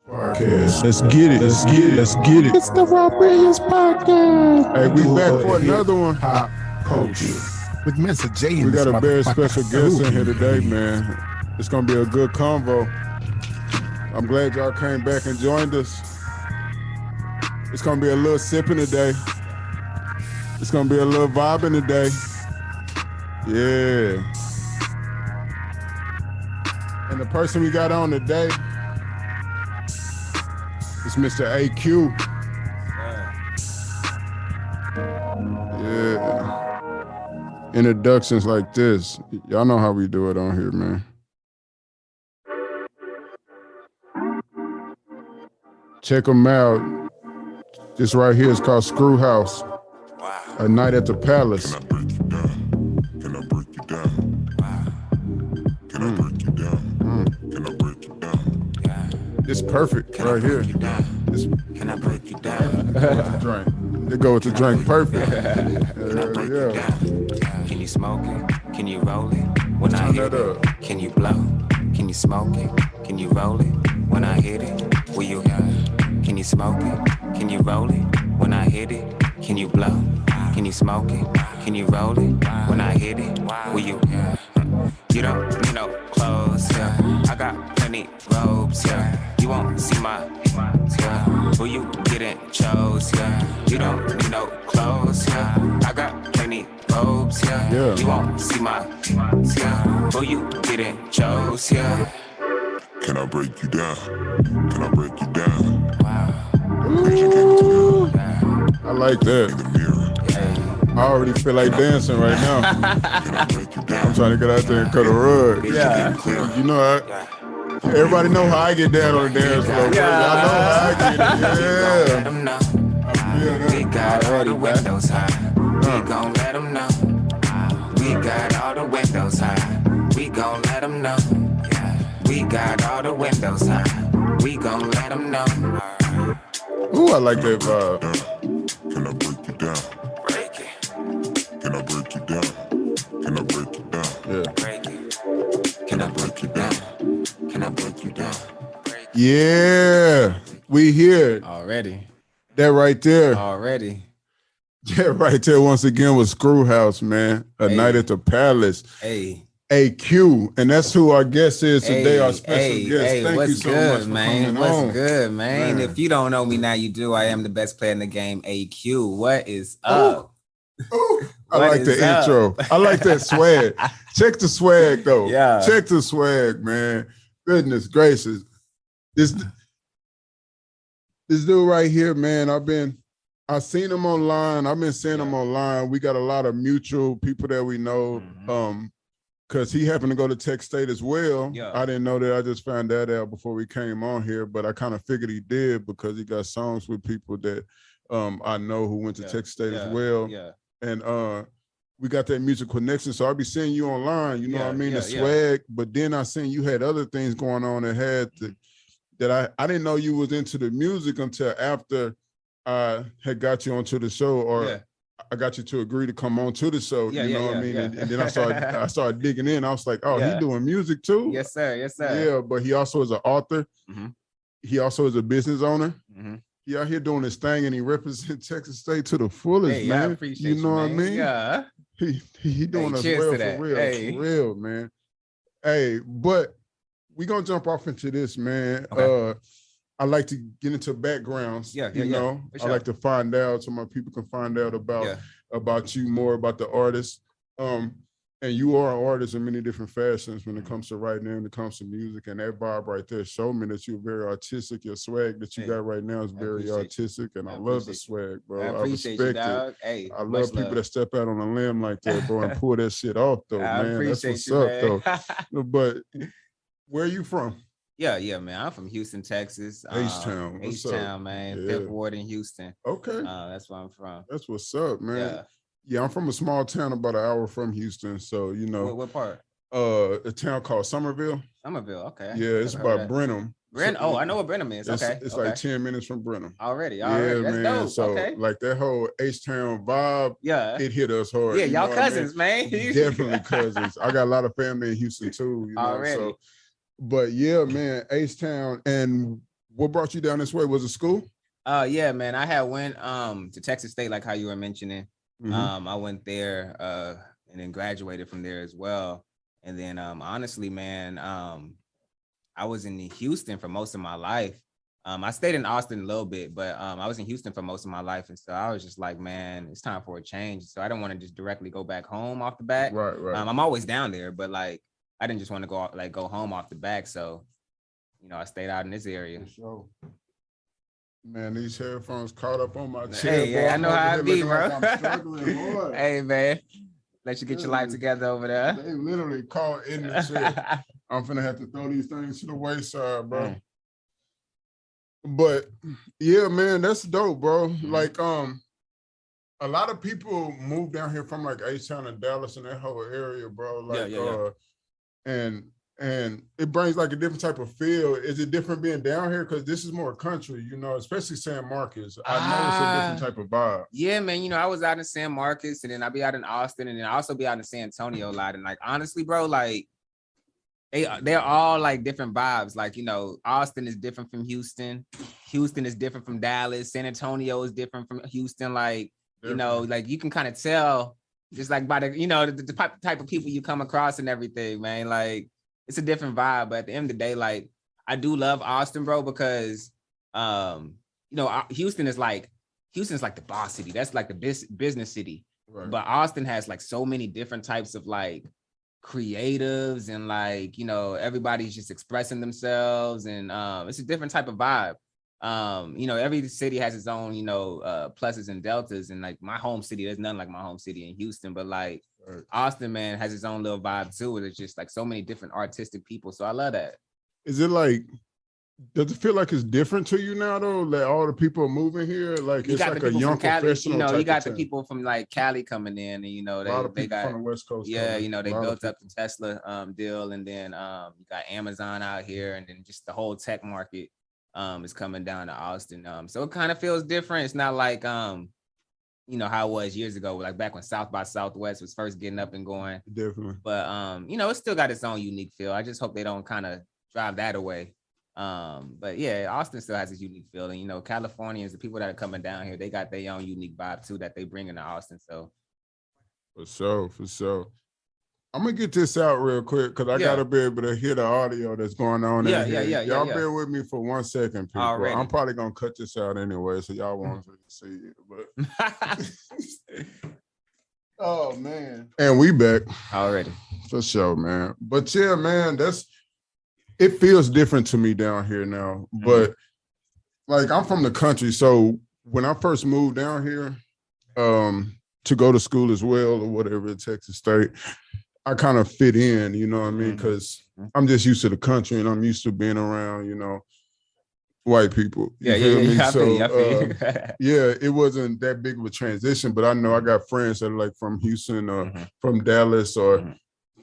Podcast. Let's get it. Let's get it. Let's get it. It's the Raw Brilliance Podcast. Hey, we back for another one. Pop culture with Mansa J. We got a very special guest in here today, man. It's gonna be a good convo. I'm glad y'all came back and joined us. It's gonna be a little sipping today. It's gonna be a little vibing today. Yeah. And the person we got on today is Mr. AQ. Yeah. Introductions like this. Y'all know how we do it on here, man. Check them out. This right here is called Screw House. A Night at the Palace. Can I break you down? Can I break you down? Can I break you down? It's perfect right here. It's, Can I break you down? drink. They go with the drink perfect. Can I break you down? Can you smoke it? Can you roll it? When I Turn hit that it, up. can you blow? Can you smoke it? Can you roll it? When I hit it, will you? Can you smoke it? Can you roll it? When I hit it, can you blow? Can you smoke it? Can you roll it? When I hit it, will you? You don't need no clothes, yeah. I got plenty robes, yeah. You won't see my, yeah. Who you getting chose, yeah. You don't need no clothes, yeah. I got plenty robes, yeah. Yeah. You won't see my, yeah. Who you getting chose, yeah. Can I break you down? Can I break you down? Ooh, I like In that. the mirror. I already feel like dancing right now. Can I break you down? I'm trying to get out there and cut a rug. Yeah. You know, everybody know how I get down on the dance floor. Bro. Y'all know how I get Let it. Yeah. them know. Yeah, We got all the windows high. We gon' let them know. We got all the windows high. We gon' let them know. We got all the windows high. We gon' let them know. Ooh, I like that vibe. Can I break you down? Break it, Can I break you down? Can I break you down? Yeah. break it. Can I break you down? Can I break you down? Break it. Yeah. We here. Already. That right there. Already. That right there once again was Screw House, man. A Hey. Night at the Palace. Hey. AQ. And that's who our guest is today, our special hey, guest. hey, Thank what's you so good, much for man? coming What's on. good, man? Man. If you don't know me now, you do. I am the best player in the game, AQ. What is up? Ooh, I What like is the up? intro. I like that swag. Check the swag though. Yeah. Check the swag, man. Goodness gracious. This dude right here, man. I've seen him online. I've been seeing him online. We got a lot of mutual people that we know. Because he happened to go to Tech State as well. Yeah. I didn't know that. I just found that out before we came on here, but I kind of figured he did because he got songs with people that I know who went to Tech State as well. Yeah. And we got that music connection. So I'll be seeing you online, you know what I mean? The yeah. swag, but then I seen you had other things going on that I didn't know you was into the music until after I had got you onto the show or I got you to agree to come on to the show. You know what I mean? yeah. And then I started digging in. I was like, oh, Yeah. he doing music too? Yes, sir. Yes, sir. Yeah, but he also is an author. Mhm. He also is a business owner. Mhm. He out here doing his thing and he represents Texas State to the fullest, Hey, man. I appreciate you know what I man. mean? Yeah. He doing us cheers well to that. for real. Hey. For real, man. Hey, but we gonna jump off into this, man. Okay. I like to get into backgrounds. Yeah, you know, for I sure. like to find out so my people can find out about you more, about the artist. And you are an artist in many different fashions when it comes to writing and when it comes to music. And that vibe right there showed me that you're very artistic. Your swag that you got right now is very appreciate artistic. And I love the appreciate swag, bro. I appreciate you, respect it. dog. Hey, I much love people that step out on a limb like that, bro, and pull that shit off, though, I man. That's appreciate what's you, up, man. though. But where are you from? Yeah, man. I'm from Houston, Texas. H-Town. What's up? H-Town, man. Yeah. Fifth Ward in Houston. Okay. That's where I'm from. That's what's up, man. Yeah. Yeah, I'm from a small town about an hour from Houston. So, you know, What part? a town called Somerville. Somerville. Okay. Yeah, it's Never heard by of that. Brenham. Oh, I know what Brenham is. Okay. It's okay. like 10 minutes from Brenham. Already. Yeah, That's man. dope. So okay. like that whole H-Town vibe, Yeah. it hit us hard. Yeah, you y'all know what I mean? cousins, man. Definitely cousins. I got a lot of family in Houston too, you know. Already. So, but yeah, man, H-Town. And What brought you down this way? Was it school? Yeah, man. I had went to Texas State, like how you were mentioning. I went there and then graduated from there as well. And then honestly, man, I was in Houston for most of my life. I stayed in Austin a little bit, but I was in Houston for most of my life. And so I was just like, man, it's time for a change. So I don't want to just directly go back home off the bat. Right. I'm always down there, but like, I didn't just want to go home off the back. So, I stayed out in this area. For sure. Man, these headphones caught up on my chair. Hey, yeah, I know how it be, bro. Like I'm struggling hard. Hey, man, let you get your life together over there. They literally caught in the chair. I'm finna have to throw these things to the wayside, bro. But yeah, man, that's dope, bro. Like, a lot of people move down here from like H-Town and Dallas and that whole area, bro. Like, and it brings like a different type of feel. Is it different being down here? Because this is more country, especially San Marcos. I know it's a different type of vibe. Yeah, man. I was out in San Marcos, and then I'll be out in Austin, and then I also be out in San Antonio a lot. And like, honestly, bro, like they're all like different vibes. Like, Austin is different from Houston. Houston is different from Dallas. San Antonio is different from Houston. Like, like you can kind of tell just like by the, the type of people you come across and everything, man. Like, it's a different vibe, but at the end of the day, like I do love Austin, bro, because Houston is like the boss city. That's like the business city. Right. But Austin has like so many different types of like creatives and like, everybody's just expressing themselves, and it's a different type of vibe. Every city has its own, pluses and deltas, and like my home city, there's nothing like my home city in Houston, but like Austin, man, has its own little vibe too. It's just like so many different artistic people. So I love that. Is it like, does it feel like it's different to you now though? Like all the people are moving here, like it's like a young professional. You got the people from like Cali coming in, and they got from the West Coast. Yeah, they built up the Tesla deal, and then you got Amazon out here, and then just the whole tech market is coming down to Austin. So it kind of feels different. It's not like how it was years ago, like back when South by Southwest was first getting up and going. Definitely. But it's still got its own unique feel. I just hope they don't kind of drive that away. But yeah, Austin still has its unique feel. And Californians, the people that are coming down here, they got their own unique vibe too that they bring into Austin. So for sure. I'm gonna get this out real quick because I gotta be able to hear the audio that's going on. Y'all bear with me for 1 second, people. Already. I'm probably gonna cut this out anyway, so y'all won't see it. But oh man, and we back already for sure, man. But yeah, man, it feels different to me down here now. But like I'm from the country, so when I first moved down here, to go to school as well or whatever at Texas State, I kind of fit in, you know what I mean? Because I'm just used to the country and I'm used to being around, white people. Yeah. It wasn't that big of a transition, but I know I got friends that are like from Houston or from Dallas or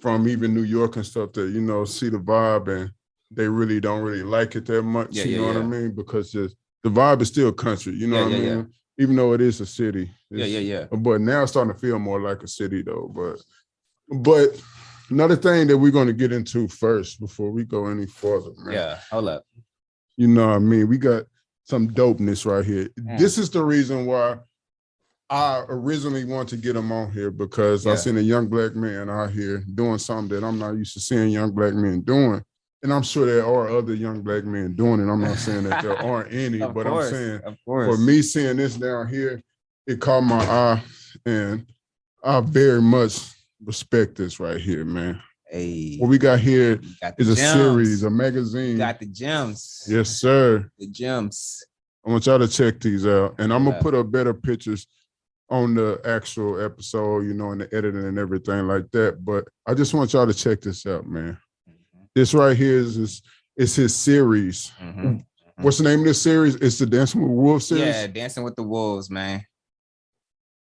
from even New York and stuff that, see the vibe and they really don't really like it that much, you know what I mean? Because the vibe is still country, you know what I mean? Even though it is a city. But now it's starting to feel more like a city though, But another thing that we're going to get into first before we go any further, man. Yeah, hold up. You know what I mean? We got some dopeness right here. This is the reason why I originally wanted to get him on here, because I seen a young black man out here doing something that I'm not used to seeing young black men doing. And I'm sure there are other young black men doing it. I'm not saying that there aren't any, but I'm saying for me seeing this down here, it caught my eye, and I very much respect this right here, man. Hey, what we got here is a series, a magazine. Got the gems. Yes, sir. The gems. I want y'all to check these out. And I'm gonna put up better pictures on the actual episode, and the editing and everything like that. But I just want y'all to check this out, man. This right here is his series. What's the name of this series? It's the Dancing with Wolves series? Yeah, Dancing with the Wolves, man.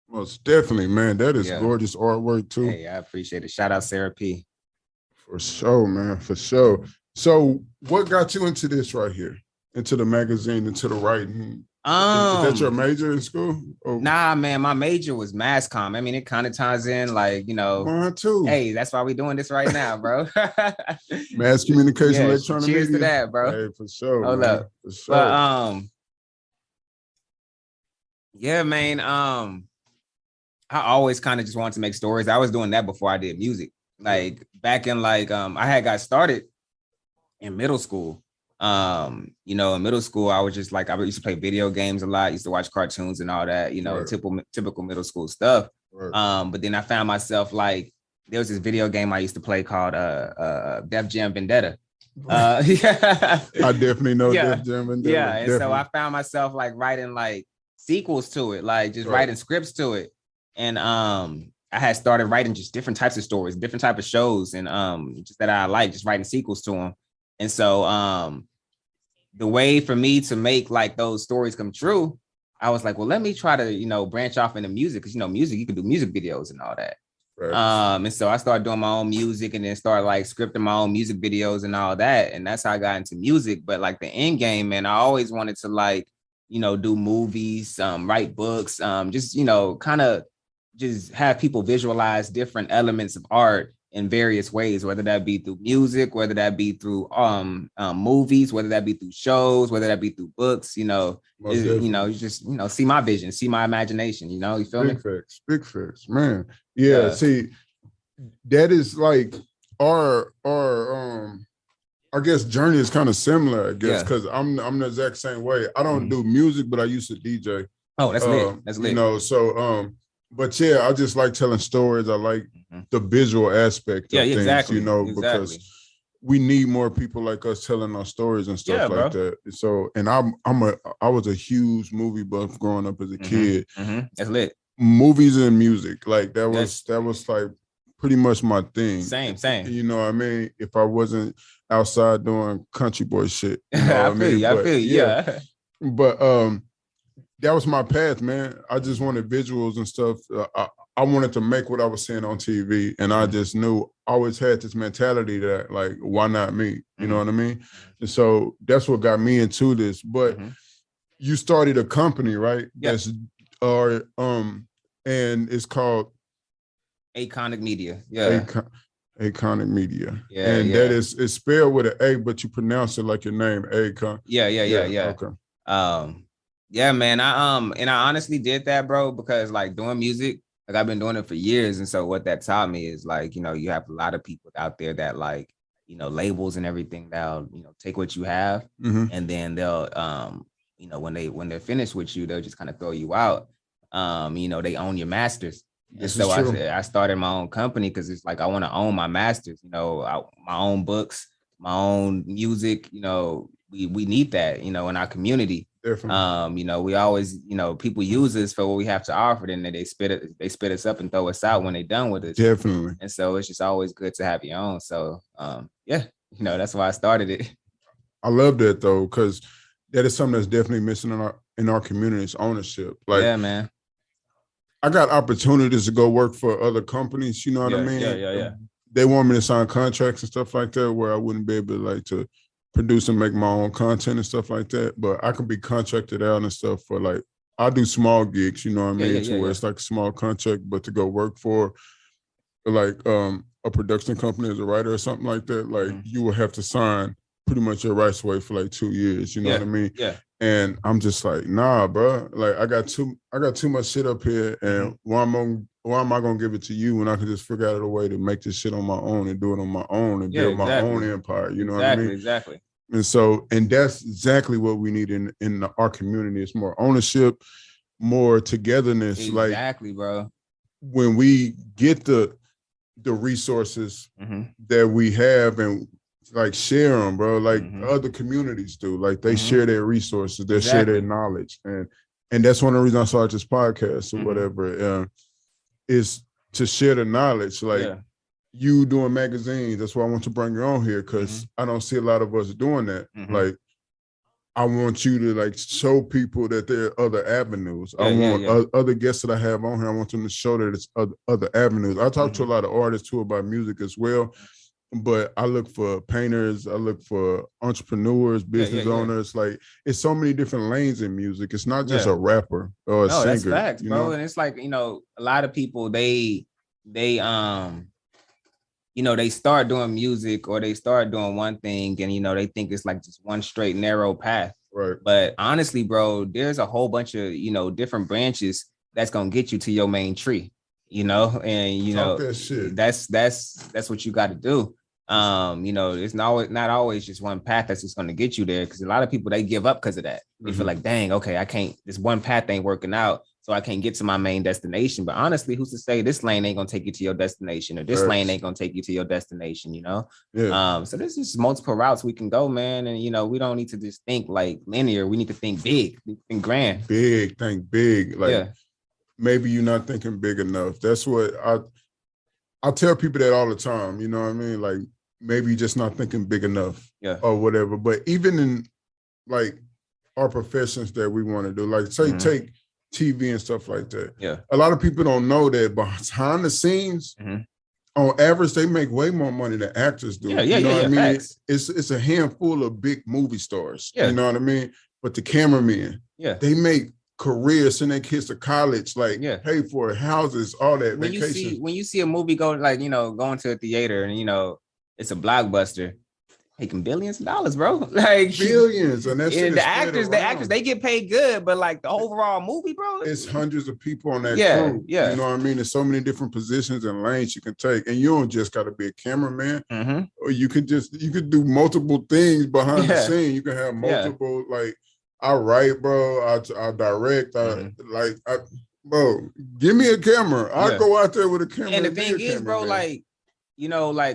Most definitely, man. That is gorgeous artwork too. Hey, I appreciate it. Shout out Sarah P. For sure, man. For sure. So what got you into this right here? Into the magazine, into the writing? Is that your major in school? Oh. Nah, man, my major was mass comm. I mean, it kind of ties in, like, you know. Mine too. Hey, that's why we doing this right now, bro. Mass communication, yeah, electronic cheers media. To that, bro. Hey, for sure. Hold man. up. For sure. But yeah, man. I always kind of just wanted to make stories. I was doing that before I did music. Like back in like I had got started in middle school. You know, in middle school, I was just like, I used to play video games a lot, used to watch cartoons and all that, you know, typical middle school stuff. But then I found myself like, there was this video game I used to play called Def Jam Vendetta. Yeah. I definitely know Def Jam Vendetta. Yeah, and so I found myself like writing like sequels to it, like just writing scripts to it. And I had started writing just different types of stories, different type of shows, and just that I like, just writing sequels to them. And so the way for me to make like those stories come true, I was like, well, let me try to, you know, branch off into music, because, you know, music, you can do music videos and all that. And so I started doing my own music, and then started like scripting my own music videos and all that. And that's how I got into music. But like the end game, man, I always wanted to like, you know, do movies, write books, just, you know, kind of just have people visualize different elements of art in various ways, whether that be through music, whether that be through movies, whether that be through shows, whether that be through books, you know, you know, you just, you know, see my vision, see my imagination, you know, you feel me? Big facts, man. Yeah, see, that is like our I guess journey is kind of similar, I guess, because I'm the exact same way. I don't do music, but I used to DJ. Oh, that's lit. That's lit. You know, so but yeah, I just like telling stories. I like the visual aspect of things, exactly. you know, because we need more people like us telling our stories and stuff like that. So, and I was a huge movie buff growing up as a kid. That's lit. Movies and music, like that was like pretty much my thing. Same. You know what I mean? If I wasn't outside doing country boy shit, you know I feel you. Yeah. But that was my path, man. I just wanted visuals and stuff. I wanted to make what I was seeing on TV, and I just knew I always had this mentality that like, why not me? You know what I mean? And so that's what got me into this. But you started a company, right? Yes. And it's called Iconic Media. Yeah. Iconic Media. Yeah. And that is, it's spelled with an A, but you pronounce it like your name, Akon. Yeah. Okay. Yeah, man. I honestly did that, bro, because like doing music, like I've been doing it for years. And so what that taught me is like, you know, you have a lot of people out there that like, you know, labels and everything, they'll, you know, take what you have and then they'll, you know, when they're finished with you, they'll just kind of throw you out. You know, they own your masters. And so I started my own company because it's like, I want to own my masters, you know, my own books, my own music, you know, we need that, you know, in our community. Definitely. You know, we always, you know, people use us for what we have to offer, and then they spit us up and throw us out when they're done with it. Definitely. And so it's just always good to have your own. So yeah, you know, that's why I started it. I love that though, because that is something that's definitely missing in our community, is ownership. Like, yeah, man. I got opportunities to go work for other companies, you know what I mean? Yeah. They want me to sign contracts and stuff like that where I wouldn't be able to like to produce and make my own content and stuff like that. But I could be contracted out and stuff for like, I do small gigs, you know what I mean? Where it's like a small contract, but to go work for like a production company as a writer or something like that, like you will have to sign pretty much your rights away for like 2 years, you know what I mean? Yeah. And I'm just like, nah, bro. Like I got too much shit up here, and why am I gonna give it to you when I can just figure out a way to make this shit on my own and do it on my own and build my own empire? You know what I mean? Exactly. And so, and that's exactly what we need in our community. It's more ownership, more togetherness. Exactly, bro. When we get the resources that we have and like share them, bro, like other communities do. Like they share their resources, they share their knowledge. And that's one of the reasons I started this podcast or whatever, is to share the knowledge. Like you doing magazines, that's why I want to bring you on here, because I don't see a lot of us doing that. Like I want you to like show people that there are other avenues. I want other guests that I have on here, I want them to show that it's other avenues. I talk to a lot of artists too about music as well. but I look for painters, I look for entrepreneurs, business owners. Like it's so many different lanes in music. It's not just a rapper or a singer. That's facts, bro. Know? And it's like, a lot of people they they start doing music or they start doing one thing and they think it's like just one straight narrow path. Right. But honestly, bro, there's a whole bunch of different branches that's gonna get you to your main tree, and that shit. That's what you got to do. It's not always just one path that's just gonna get you there, because a lot of people they give up because of that. They feel like, dang, okay, I can't, this one path ain't working out, so I can't get to my main destination. But honestly, who's to say this lane ain't gonna take you to your destination, or this lane ain't gonna take you to your destination, Yeah. So there's just multiple routes we can go, man. And we don't need to just think like linear. We need to think big, think grand. Think big. Like maybe you're not thinking big enough. That's what I tell people that all the time, you know what I mean? Like maybe you're just not thinking big enough or whatever. But even in like our professions that we want to do, like say take TV and stuff like that. Yeah. A lot of people don't know that behind the scenes, on average, they make way more money than actors do. Yeah, you know what I mean? Facts. It's a handful of big movie stars. Yeah. You know what I mean? But the cameramen, they make careers, send their kids to college, like pay for houses, all that. When you see a movie go like going to a theater and it's a blockbuster, making billions of dollars, bro. Like billions, and that's the actors they get paid good, but like the overall movie, bro, it's hundreds of people on that crew. Yeah, you know what I mean. There's so many different positions and lanes you can take, and you don't just got to be a cameraman, or you could do multiple things behind the scene. You can have multiple like. I write, bro. I direct. Bro, give me a camera. I go out there with a camera. And the thing is, bro, like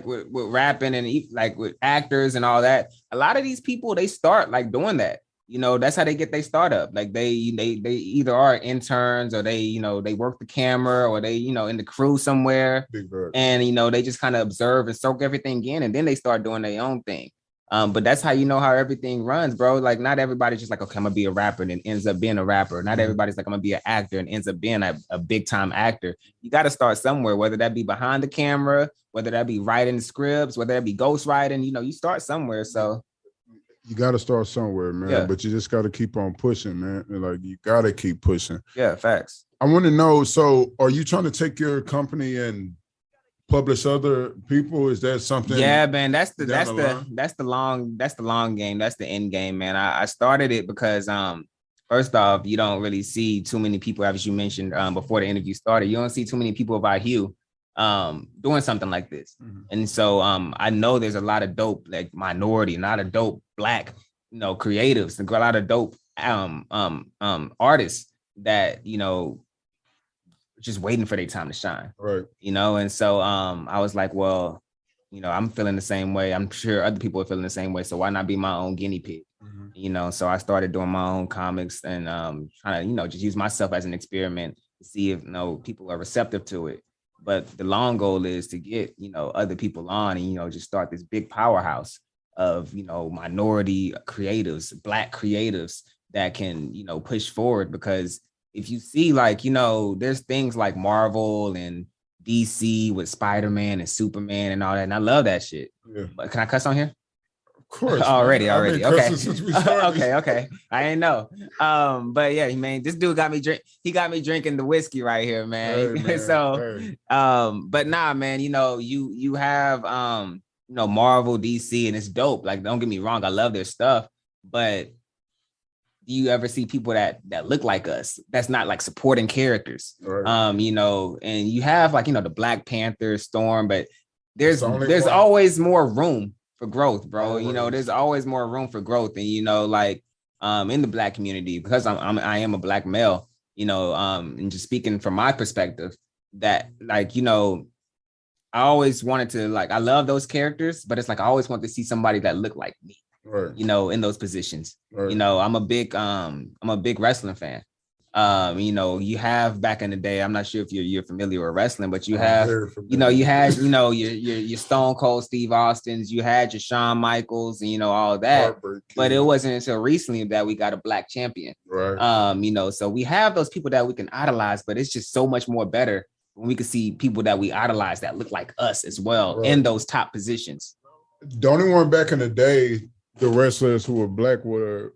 with rapping and like with actors and all that, a lot of these people they start like doing that. That's how they get their startup. Like they either are interns or they work the camera or they in the crew somewhere, and they just kind of observe and soak everything in, and then they start doing their own thing. But that's how how everything runs, bro. Like not everybody's just like, okay, I'm gonna be a rapper and then ends up being a rapper. Not everybody's like, I'm gonna be an actor and ends up being a big time actor. You got to start somewhere, whether that be behind the camera, whether that be writing scripts, whether that be ghostwriting. You start somewhere. So you got to start somewhere, man. But you just got to keep on pushing, man. Like you got to keep pushing. Yeah, facts. I want to know. So, are you trying to take your company and publish other people? Is that something? Yeah, man. That's the long game. That's the end game, man. I started it because first off, you don't really see too many people, as you mentioned before the interview started. You don't see too many people of our hue doing something like this. And so I know there's a lot of dope like minority, not a dope black creatives, a lot of dope artists that just waiting for their time to shine. Right. And so I was like, well, I'm feeling the same way. I'm sure other people are feeling the same way. So why not be my own guinea pig? So I started doing my own comics and trying to, just use myself as an experiment to see if people are receptive to it. But the long goal is to get, other people on and, just start this big powerhouse of, minority creatives, black creatives that can, push forward. Because if you see like, there's things like Marvel and DC with Spider-Man and Superman and all that. And I love that shit. Yeah. But can I cuss on here? Of course. Already. Okay. Since we started. Okay. I ain't know. But yeah, man, this dude got me drinking the whiskey right here, man. Hey, man. But nah, man, you have Marvel, DC, and it's dope. Like, don't get me wrong, I love their stuff, but do you ever see people that look like us? That's not like supporting characters. Right. And you have like, the Black Panther, Storm, but there's always more room for growth, bro. Always. There's always more room for growth. And, in the Black community, because I am a Black male, and just speaking from my perspective, that like, I always wanted to like, I love those characters, but it's like, I always want to see somebody that looked like me. Right. In those positions. Right. I'm a big wrestling fan. You have back in the day, I'm not sure if you're familiar with wrestling, but you have, you had, your Stone Cold Steve Austins, you had your Shawn Michaels and, all that, but it wasn't until recently that we got a Black champion. Right. So we have those people that we can idolize, but it's just so much more better when we could see people that we idolize that look like us as well in those top positions. The only one back in the day, the wrestlers who were black were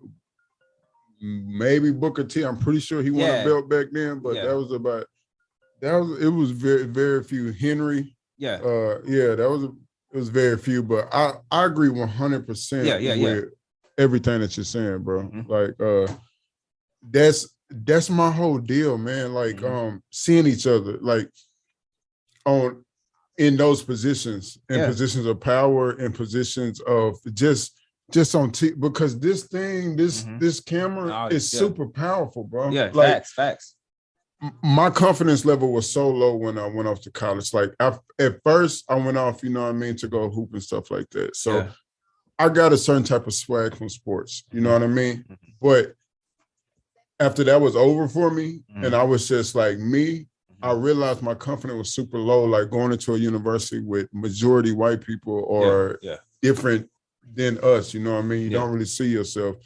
maybe Booker T. I'm pretty sure he won a belt back then, but it was very, very few. Henry. It was very few, but I agree 100% with everything that you're saying, bro. Mm-hmm. Like that's my whole deal, man. Like seeing each other like in those positions, in positions of power, in positions of just on because this thing, this camera is super powerful, bro. Yeah, like, facts. My confidence level was so low when I went off to college. Like at first I went off, you know what I mean, to go hoop and stuff like that. So I got a certain type of swag from sports, you know what I mean? But after that was over for me and I was just like me, I realized my confidence was super low, like going into a university with majority white people or different than us, you know what I mean? You don't really see yourself.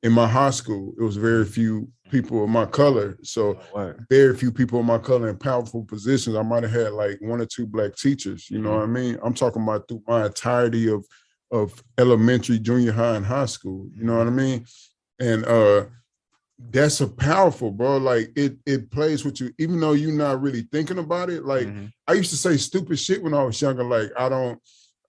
In my high school, it was very few people of my color. So very few people of my color in powerful positions. I might have had like 1 or 2 black teachers, you know what I mean? I'm talking about through my entirety of elementary, junior high, and high school, you know what I mean? And that's a powerful, bro. Like it plays with you, even though you're not really thinking about it. Like I used to say stupid shit when I was younger, like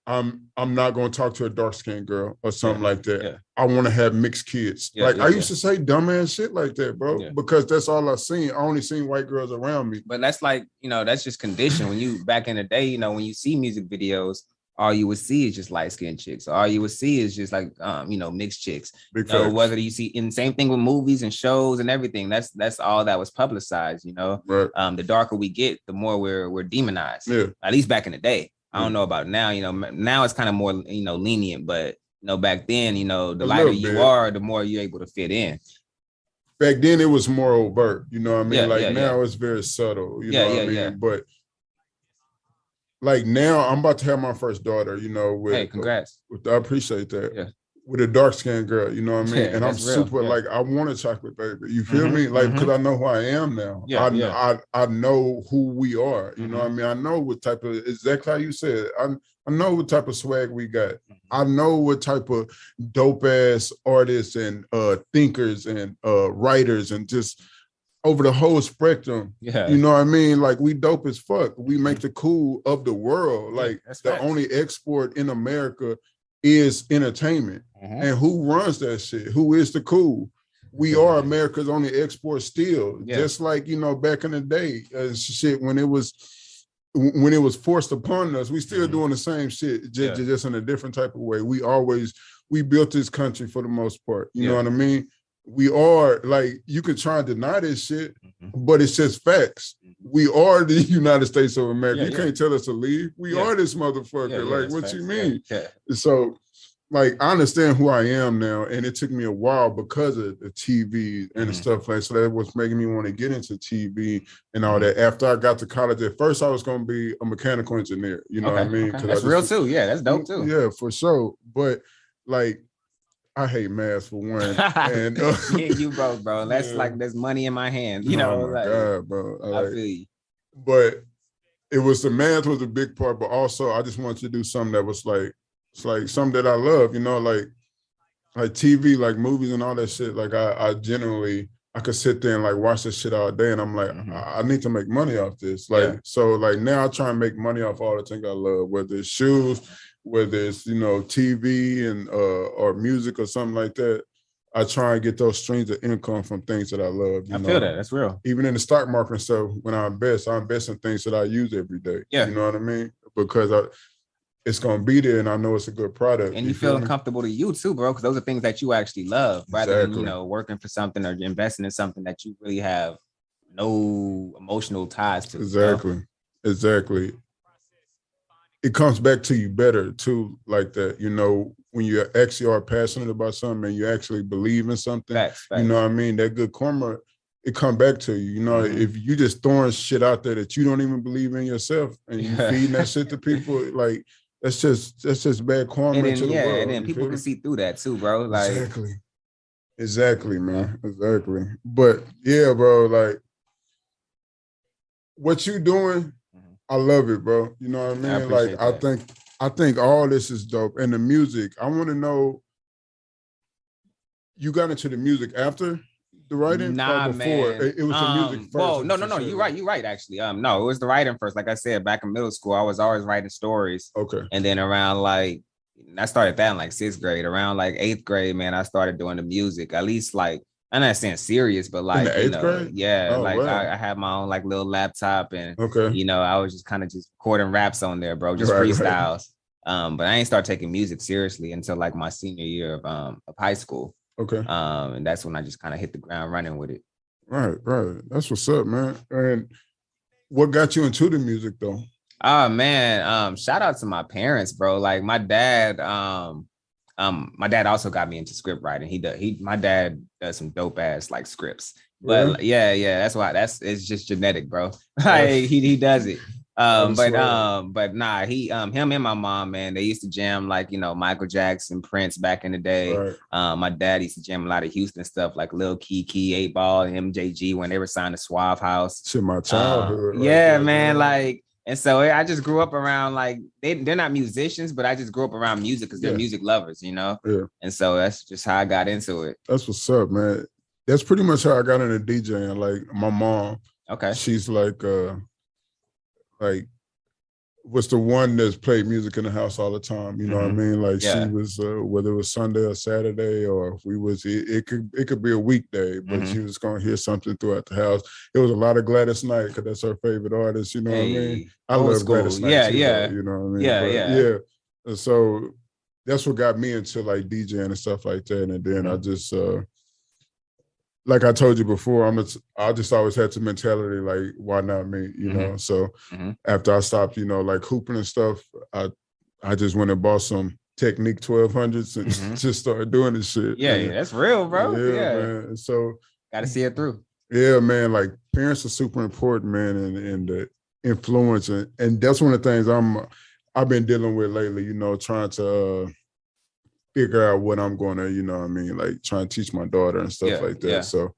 I'm not going to talk to a dark-skinned girl or something like that. Yeah. I want to have mixed kids. I used to say dumbass shit like that, bro, because that's all I seen. I only seen white girls around me. But that's like, you know, that's just conditioned. When you back in the day, you know, when you see music videos, all you would see is just light-skinned chicks. All you would see is just like, you know, mixed chicks. So whether you see, and same thing with movies and shows and everything, that's all that was publicized, you know. Right. The darker we get, the more we're demonized. Yeah. At least back in the day. I don't know about now, you know, now it's kind of more, you know, lenient, but, you know, back then, you know, the lighter you are, the more you're able to fit in. Back then it was more overt, you know what I mean? Now it's very subtle, you know what I mean? But like now I'm about to have my first daughter, you know, with, congrats. I appreciate that. Yeah. With a dark-skinned girl, you know what I mean? And I'm super, like, I want a chocolate baby. You feel me? Like, because I know who I am now. I know who we are. You know what I mean? I know what type of, exactly how you said, I know what type of swag we got. I know what type of dope-ass artists and thinkers and writers and just over the whole spectrum. Yeah. You know what I mean? Like, we dope as fuck. We make the cool of the world. Like, the only export in America is entertainment. And who runs that shit? Who is the cool? We are America's only export still. Just like, you know, back in the day, shit, when it was forced upon us, we still doing the same shit, just in a different type of way. We built this country for the most part. You know what I mean? We are, like, you can try and deny this shit, but it's just facts. We are the United States of America. You can't tell us to leave. We are this motherfucker. Like, what facts. You mean? So, like, I understand who I am now, and it took me a while because of the TV and stuff like. So that was making me want to get into TV and all that. After I got to college, at first I was going to be a mechanical engineer. You know what I mean? That's real too. Yeah, that's dope too. Yeah, for sure. But like, I hate math for one. And you both, bro. That's like there's money in my hand. You know, my God, bro. I feel you. But it was the math was a big part, but also I just wanted to do something that was like. It's like something that I love, you know, like TV, like movies and all that shit. Like I generally, I could sit there and like watch this shit all day, and I'm like, I need to make money off this. Like, so like now I try and make money off all the things I love, whether it's shoes, whether it's, you know, TV and or music or something like that. I try and get those streams of income from things that I love. I feel that. That's real. Even in the stock market and stuff, when I invest in things that I use every day. Yeah. You know what I mean? Because it's going to be there, and I know it's a good product. And you feel comfortable to you too, bro, because those are things that you actually love, rather than, you know, working for something or investing in something that you really have no emotional ties to. Exactly. You know? Exactly. It comes back to you better too, like that, you know, when you actually are passionate about something and you actually believe in something, you know what I mean? That good karma, it come back to you. You know, if you just throwing shit out there that you don't even believe in yourself and you feeding that shit to people, like, that's just bad karma to the world. And then people can see through that too, bro. Like, exactly, man. Exactly. But yeah, bro, like, what you doing, I love it, bro. You know what I mean? appreciate that. I think all this is dope. And the music, I want to know, you got into the music after the writing Nah, or before? man. It was the music first. Well, no. You're right. Actually, no, it was the writing first. Like I said, back in middle school, I was always writing stories. Okay. And then around like, I started that in like 6th grade. Around like 8th grade, man, I started doing the music. At least like, I'm not saying serious, but like, in the 8th grade? Yeah, Oh, like wow. I had my own like little laptop, and Okay. you know, I was just kind of just recording raps on there, bro, just freestyles. But I ain't start taking music seriously until like my senior year of high school. Okay. And that's when I just kind of hit the ground running with it. Right. That's what's up, man. And what got you into the music though? Oh man, shout out to my parents, bro. Like my dad also got me into script writing. My dad does some dope ass like scripts. But yeah, it's just genetic, bro. Like he does it. But nah, him and my mom, man, they used to jam like, you know, Michael Jackson, Prince back in the day. Right. My dad used to jam a lot of Houston stuff like Lil Kiki, 8 Ball, and MJG when they were signed to Suave House. Shit, my childhood. Yeah, man. Like, and so I just grew up around like they're not musicians, but I just grew up around music because they're music lovers, you know? Yeah. And so that's just how I got into it. That's what's up, man. That's pretty much how I got into DJing. Like my mom, she's like was the one that's played music in the house all the time. You know what I mean? Like she was, whether it was Sunday or Saturday, or if we was, it could be a weekday, but she was gonna hear something throughout the house. It was a lot of Gladys Knight because that's her favorite artist. You know what I mean? I love Gladys Knight too. You know what I mean? Yeah. And so that's what got me into like DJing and stuff like that. And then I just, like I told you before, I just always had the mentality like, why not me? You know. So after I stopped, you know, like hooping and stuff, I just went and bought some Technique 1200s and just started doing this shit. Yeah, that's real, bro. Yeah, man. So gotta see it through. Yeah, man. Like parents are super important, man, and the influence, and that's one of the things I've been dealing with lately. You know, trying to figure out what I'm going to, you know what I mean, like trying to teach my daughter and stuff like that. Yeah. So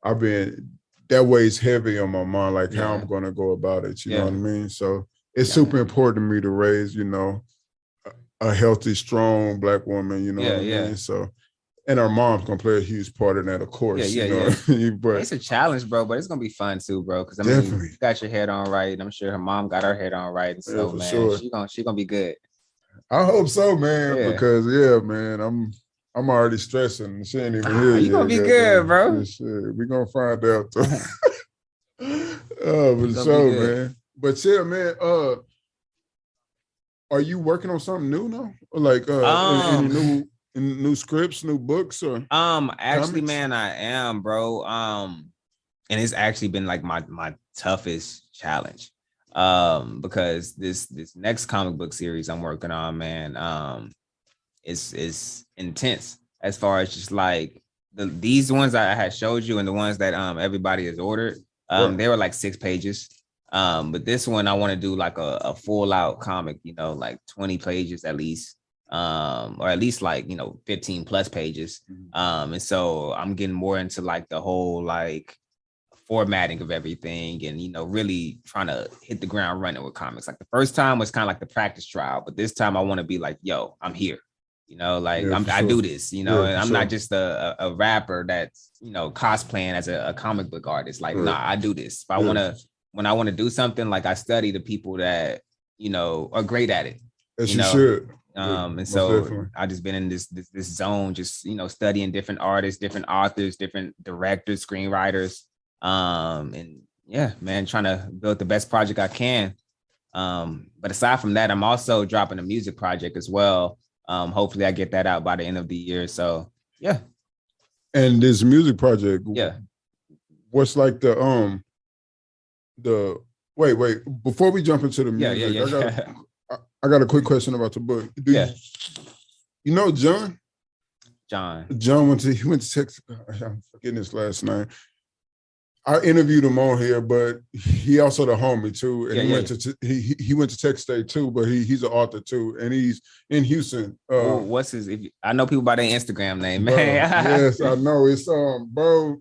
that weighs heavy on my mind, like how I'm going to go about it, you know what I mean? So it's super important to me to raise, you know, a healthy, strong Black woman, you know what I mean? So, and our mom's going to play a huge part in that, of course. You know what I mean? But it's a challenge, bro, but it's going to be fun too, bro. Because I mean, you got your head on right. I'm sure her mom got her head on right. And so, man, she's going to be good. I hope so, man, because man, I'm already stressing. She ain't even here. You gonna be good, bro. We gonna find out. But so, man. But yeah, man. Are you working on something new now? Like any new scripts, new books, or actually, comics? man, I am, bro. And it's actually been like my toughest challenge. Because this next comic book series I'm working on, man, is intense as far as just like these ones I had showed you and the ones that everybody has ordered. They were like 6 pages. But this one I want to do like a full out comic, you know, like 20 pages at least, or at least like, you know, 15 plus pages. And so I'm getting more into like the whole like formatting of everything and, you know, really trying to hit the ground running with comics. Like the first time was kind of like the practice trial, but this time I want to be like, yo, I'm here, you know, like I do this, you know, and I'm not just a rapper that's, you know, cosplaying as a comic book artist. Like, nah, I do this. If I when I want to do something, like I study the people that, you know, are great at it. As you should. And so I just been in this zone, just, you know, studying different artists, different authors, different directors, screenwriters. And yeah, man, trying to build the best project I can. But aside from that, I'm also dropping a music project as well. Hopefully I get that out by the end of the year. So yeah. And this music project, yeah. What's like the wait, before we jump into the music, I got a quick question about the book. You know John? John went to Texas. I'm forgetting his last name. I interviewed him on here, but he also the homie too, and he went to Texas State too. But he's an author too, and he's in Houston. What's his? I know people by their Instagram name, man. Yes, I know. It's bro.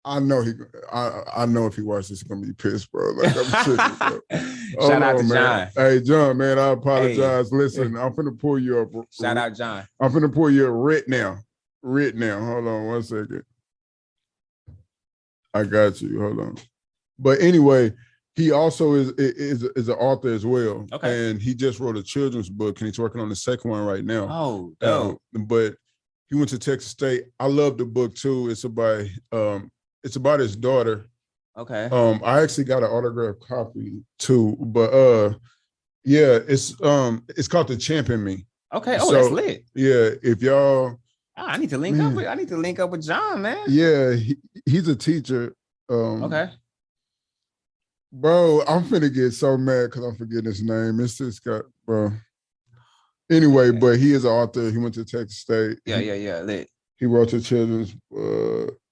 I know I know if he watches this, he's gonna be pissed, bro. Like I'm tripping, bro. Shout out to man. John. Hey, John, man, I apologize. Hey. Listen, I'm finna pull you up. Shout out John. I'm finna pull you up right now. Right now. Hold on 1 second. I got you. Hold on. But anyway, he also is an author as well. Okay. And he just wrote a children's book, and he's working on the second one right now. Oh, dope. But he went to Texas State. I love the book too. It's about his daughter. Okay. I actually got an autographed copy too, but yeah, it's called The Champion Me. Okay. Oh, that's lit. Yeah, if y'all I need to link up with John, man. Yeah, he's a teacher. Okay. Bro, I'm finna get so mad because I'm forgetting his name. It's this guy, bro. Anyway, but he is an author. He went to Texas State. Yeah, lit. He wrote the children's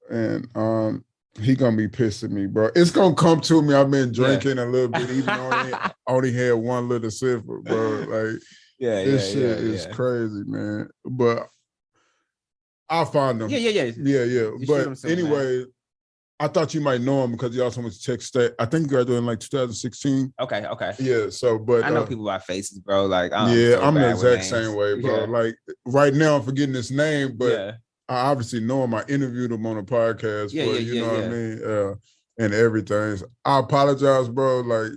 and he gonna be pissed at me, bro. It's gonna come to me. I've been drinking a little bit, even though I only had one little sip, bro. Like, this shit is crazy, man. But I'll find him. Yeah. But anyway, man. I thought you might know him because he also went to Texas State. I think he graduated in like 2016. Okay. Yeah, so but I know people by faces, bro. Like, I'm the exact same way, bro. Yeah. Like right now, I'm forgetting his name, but I obviously know him. I interviewed him on a podcast, you know what I mean, and everything. So I apologize, bro. Like,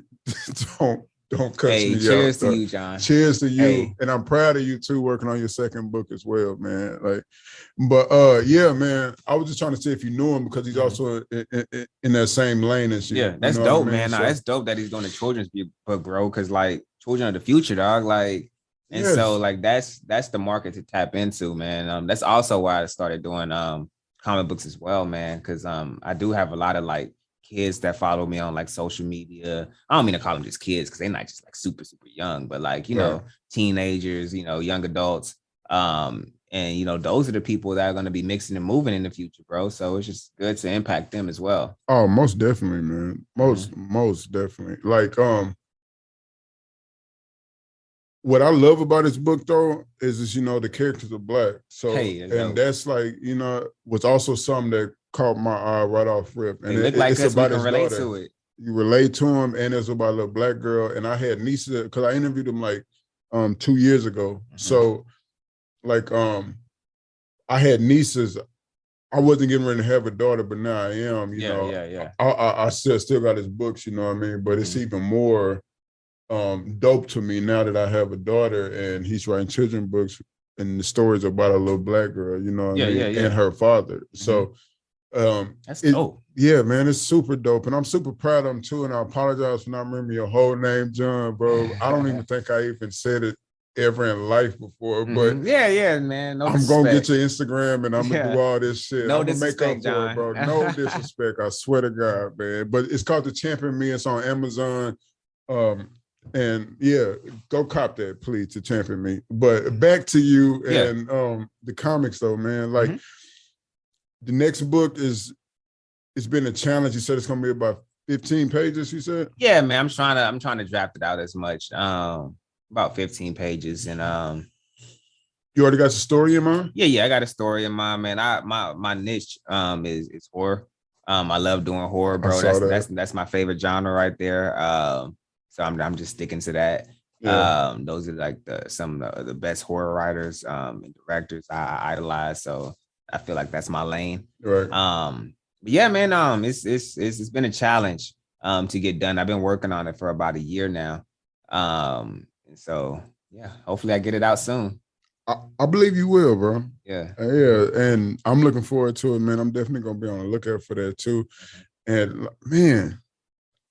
don't cut me out. Cheers to you, John. Cheers to you, and I'm proud of you too, working on your second book as well, man. Like, but yeah, man. I was just trying to see if you knew him because he's also in that same lane as you. Yeah, that's dope, man. So, that's dope that he's doing the children's book, bro. Because like, children are the future, dog. Like, and so like that's the market to tap into, man. That's also why I started doing comic books as well, man. Because I do have a lot of like kids that follow me on like social media. I don't mean to call them just kids because they're not just like super young, but like, you know, teenagers, you know, young adults. And you know, those are the people that are going to be mixing and moving in the future, bro. So it's just good to impact them as well. Oh, most definitely, man. Most definitely. Like, what I love about this book though is you know, the characters are Black. So that's like, you know, was also something that caught my eye right off rip. And it's about his relate daughter. To it. You relate to him, and it's about a little Black girl. And I had nieces because I interviewed him like 2 years ago. So like I had nieces. I wasn't getting ready to have a daughter, but now I am. You know, I still got his books. You know what I mean? But it's even more dope to me now that I have a daughter and he's writing children's books and the stories about a little Black girl. You know what I mean? And her father. So. That's dope. Yeah, man, it's super dope, and I'm super proud of him too. And I apologize for not remembering your whole name, John, bro. I don't even think I even said it ever in life before, but man. No I'm gonna get your Instagram and I'm gonna do all this shit. No I'm gonna make up John. for it, bro. No disrespect, I swear to God, man. But it's called The Champion Me. It's on Amazon. And yeah, go cop that, please, To Champion Me. But back to you and the comics though, man. Like. The next book it's been a challenge. You said it's gonna be about 15 pages, you said? Yeah, man. I'm trying to draft it out as much. About 15 pages. And you already got the story in mind? Yeah, I got a story in mind, man. My niche is horror. I love doing horror, bro. That's my favorite genre right there. So I'm just sticking to that. Yeah. Those are like some of the best horror writers and directors I idolize. So I feel like that's my lane. Right. But yeah, man, it's been a challenge to get done. I've been working on it for about a year now. So yeah, hopefully I get it out soon. I believe you will, bro. Yeah. And I'm looking forward to it, man. I'm definitely gonna be on the lookout for that too. And man,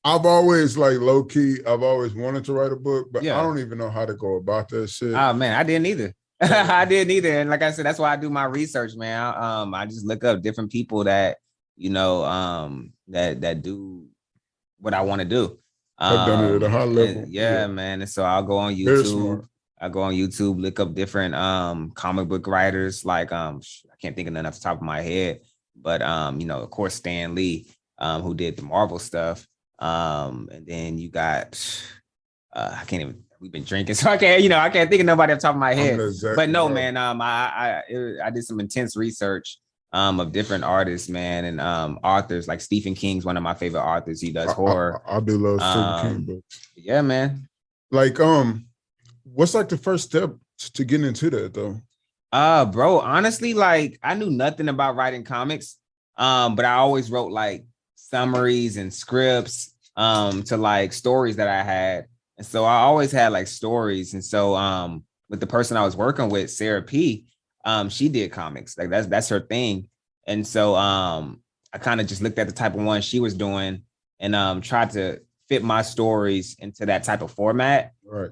I've always like low key, I've always wanted to write a book, but I don't even know how to go about that shit. Oh man, I didn't either. I didn't either. And like I said, that's why I do my research, man. I just look up different people that, you know, that do what I want to do. I've done it at a high level. Man. And so I'll go on YouTube. I go on YouTube, look up different comic book writers. Like I can't think of none off the top of my head, but you know, of course, Stan Lee, who did the Marvel stuff. And then you got I can't even. We've been drinking, so I can't think of nobody off the top of my head. But no, man, I did some intense research of different artists, man, and authors. Like Stephen King's one of my favorite authors. He does horror. I do love Stephen King books. Yeah, man. Like, what's like the first step to getting into that though? Bro, honestly, like I knew nothing about writing comics. But I always wrote like summaries and scripts to like stories that I had. And so I always had like stories. And so with the person I was working with, Sarah P, she did comics. Like that's her thing. And so I kind of just looked at the type of one she was doing and tried to fit my stories into that type of format. Right.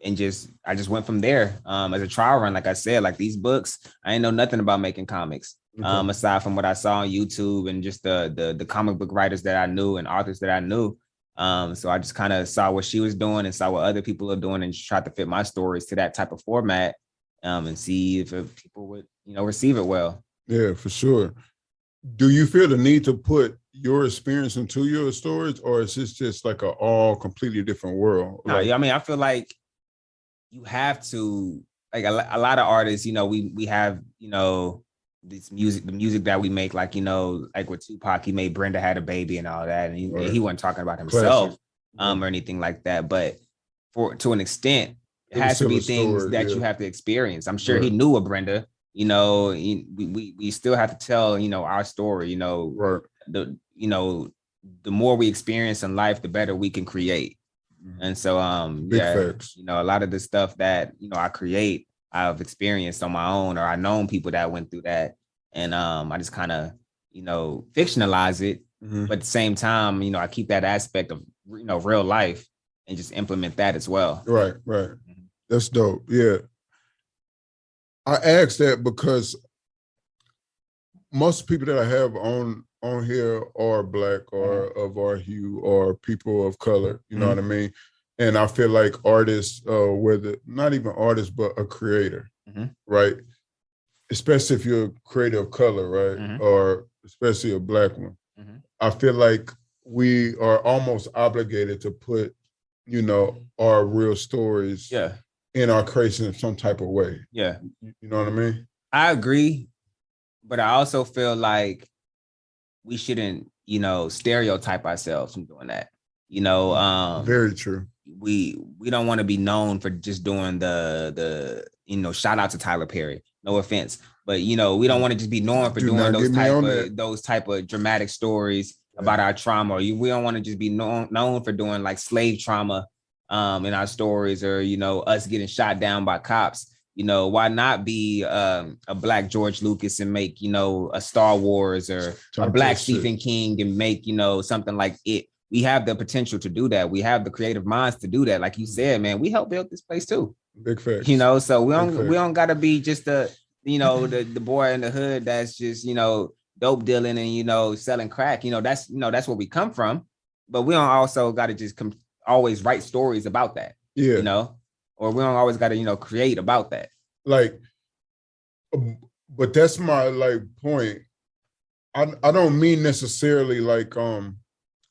And I just went from there as a trial run. Like I said, like these books, I ain't know nothing about making comics. Aside from what I saw on YouTube and just the comic book writers that I knew and authors that I knew. So I just kind of saw what she was doing and saw what other people are doing and just tried to fit my stories to that type of format and see if people would, receive it well. Yeah, for sure. Do you feel the need to put your experience into your stories, or is this just like a all completely different world? No, I mean, I feel like you have to, like a lot of artists, we have, this music, the music that we make, like, like with Tupac, he made Brenda Had a Baby and all that. And he wasn't talking about himself or anything like that. But to an extent, it has to be things that you have to experience. I'm sure he knew of Brenda, we still have to tell, our story, the more we experience in life, the better we can create. And so, facts. A lot of the stuff that, I create, I've experienced on my own, or I've known people that went through that. And I just kind of, fictionalize it. But at the same time, I keep that aspect of, real life and just implement that as well. Right. That's dope. Yeah. I asked that because most people that I have on here are Black or of our hue or people of color, you know what I mean? And I feel like artists, whether not even artists, but a creator, right? Especially if you're a creator of color, right? Or especially a Black one. I feel like we are almost obligated to put, our real stories in our creation in some type of way. Yeah. You know what I mean? I agree. But I also feel like we shouldn't, stereotype ourselves from doing that. Very true. We don't want to be known for just doing the shout out to Tyler Perry. No offense, but we don't want to just be known for doing those type of dramatic stories about our trauma. We don't want to just be known for doing like slave trauma in our stories, or us getting shot down by cops. Why not be a Black George Lucas and make a Star Wars, or a Black Stephen King and make something like it. We have the potential to do that. We have the creative minds to do that. Like you said, man, we helped build this place too. Big facts. So we don't gotta be just the boy in the hood that's just dope dealing and selling crack. That's where we come from. But we don't also gotta just always write stories about that. Yeah. Or we don't always gotta create about that. Like, but that's my point. I don't mean necessarily like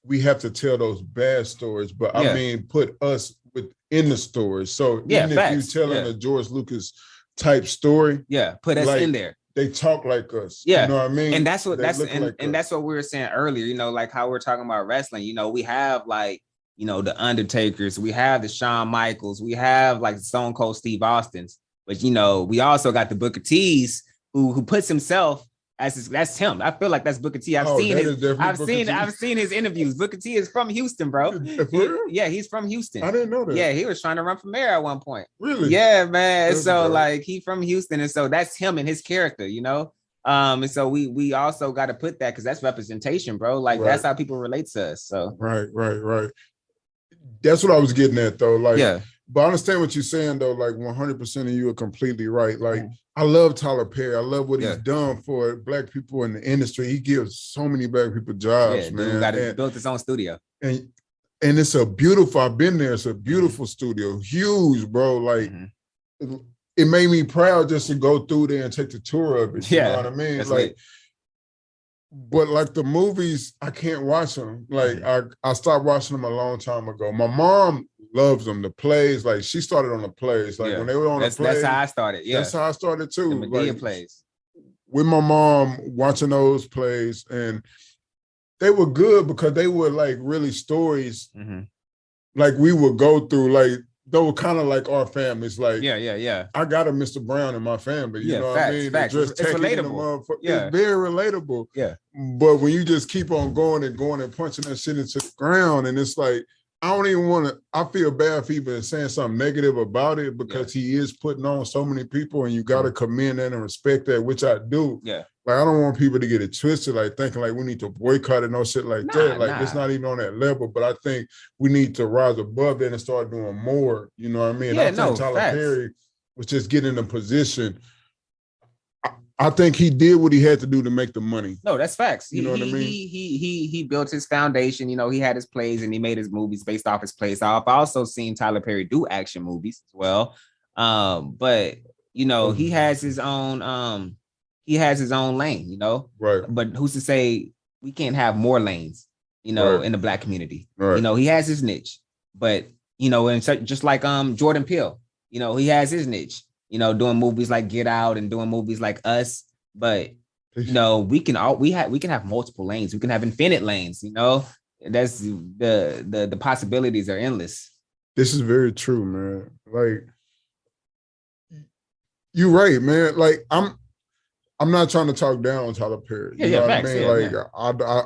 we have to tell those bad stories, but I mean put us within the story. So even if you're telling a George Lucas type story, put us in there. They talk like us. You know what I mean? And that's what that's what we were saying earlier, like how we're talking about wrestling. We have like, the Undertakers, we have the Shawn Michaels, we have like Stone Cold Steve Austins, but we also got the Booker T's who puts himself as that's him. I feel like that's Booker T. I've seen his interviews. Booker T is from Houston, bro. He's from Houston. I didn't know that. Yeah, he was trying to run for mayor at one point. Really? Yeah, man. That's like he from Houston, and so that's him and his character, And so we also got to put that, because that's representation, bro. Like that's how people relate to us. So right. That's what I was getting at, though. Like, but I understand what you're saying, though. Like 100% of you are completely right. Like, I love Tyler Perry. I love what he's done for Black people in the industry. He gives so many Black people jobs, man. He built his own studio. And it's a beautiful, I've been there. It's a beautiful studio. Huge, bro. Like, it made me proud just to go through there and take the tour of it. You know what I mean? Like, lit. But like the movies, I can't watch them. Like I stopped watching them a long time ago. My mom loves them. The plays, like she started on the plays. Like when they were on the plays. That's how I started. Yeah, that's how I started too. The Medea plays. with my mom watching those plays, and they were good because they were like really stories like we would go through, like they were kind of like our families. Like, I got a Mr. Brown in my family. You know what I mean? Facts. It's relatable. It's very relatable. Yeah. But when you just keep on going and punching that shit into the ground, and it's like, I don't even want to, I feel bad for even saying something negative about it because he is putting on so many people, and you got to commend that and respect that, which I do. Yeah. Like, I don't want people to get it twisted, like thinking like we need to boycott it, no shit like that. Like, it's not even on that level, but I think we need to rise above that and start doing more. You know what I mean? Yeah, I think Tyler Perry was just getting in a position. I think he did what he had to do to make the money. No, that's facts. You know what I mean? He built his foundation. You know, he had his plays and he made his movies based off his plays. I've also seen Tyler Perry do action movies as well. But you know, he has his own lane, you know. Right. But who's to say we can't have more lanes, you know, in the Black community? Right. You know, he has his niche, but you know, and just like Jordan Peele, you know, he has his niche. You know, doing movies like Get Out and doing movies like Us, but you know, we can have multiple lanes. We can have infinite lanes. You know, that's the possibilities are endless. This is very true, man. Like, you're right, man. Like, I'm not trying to talk down on Tyler Perry. You know what I mean?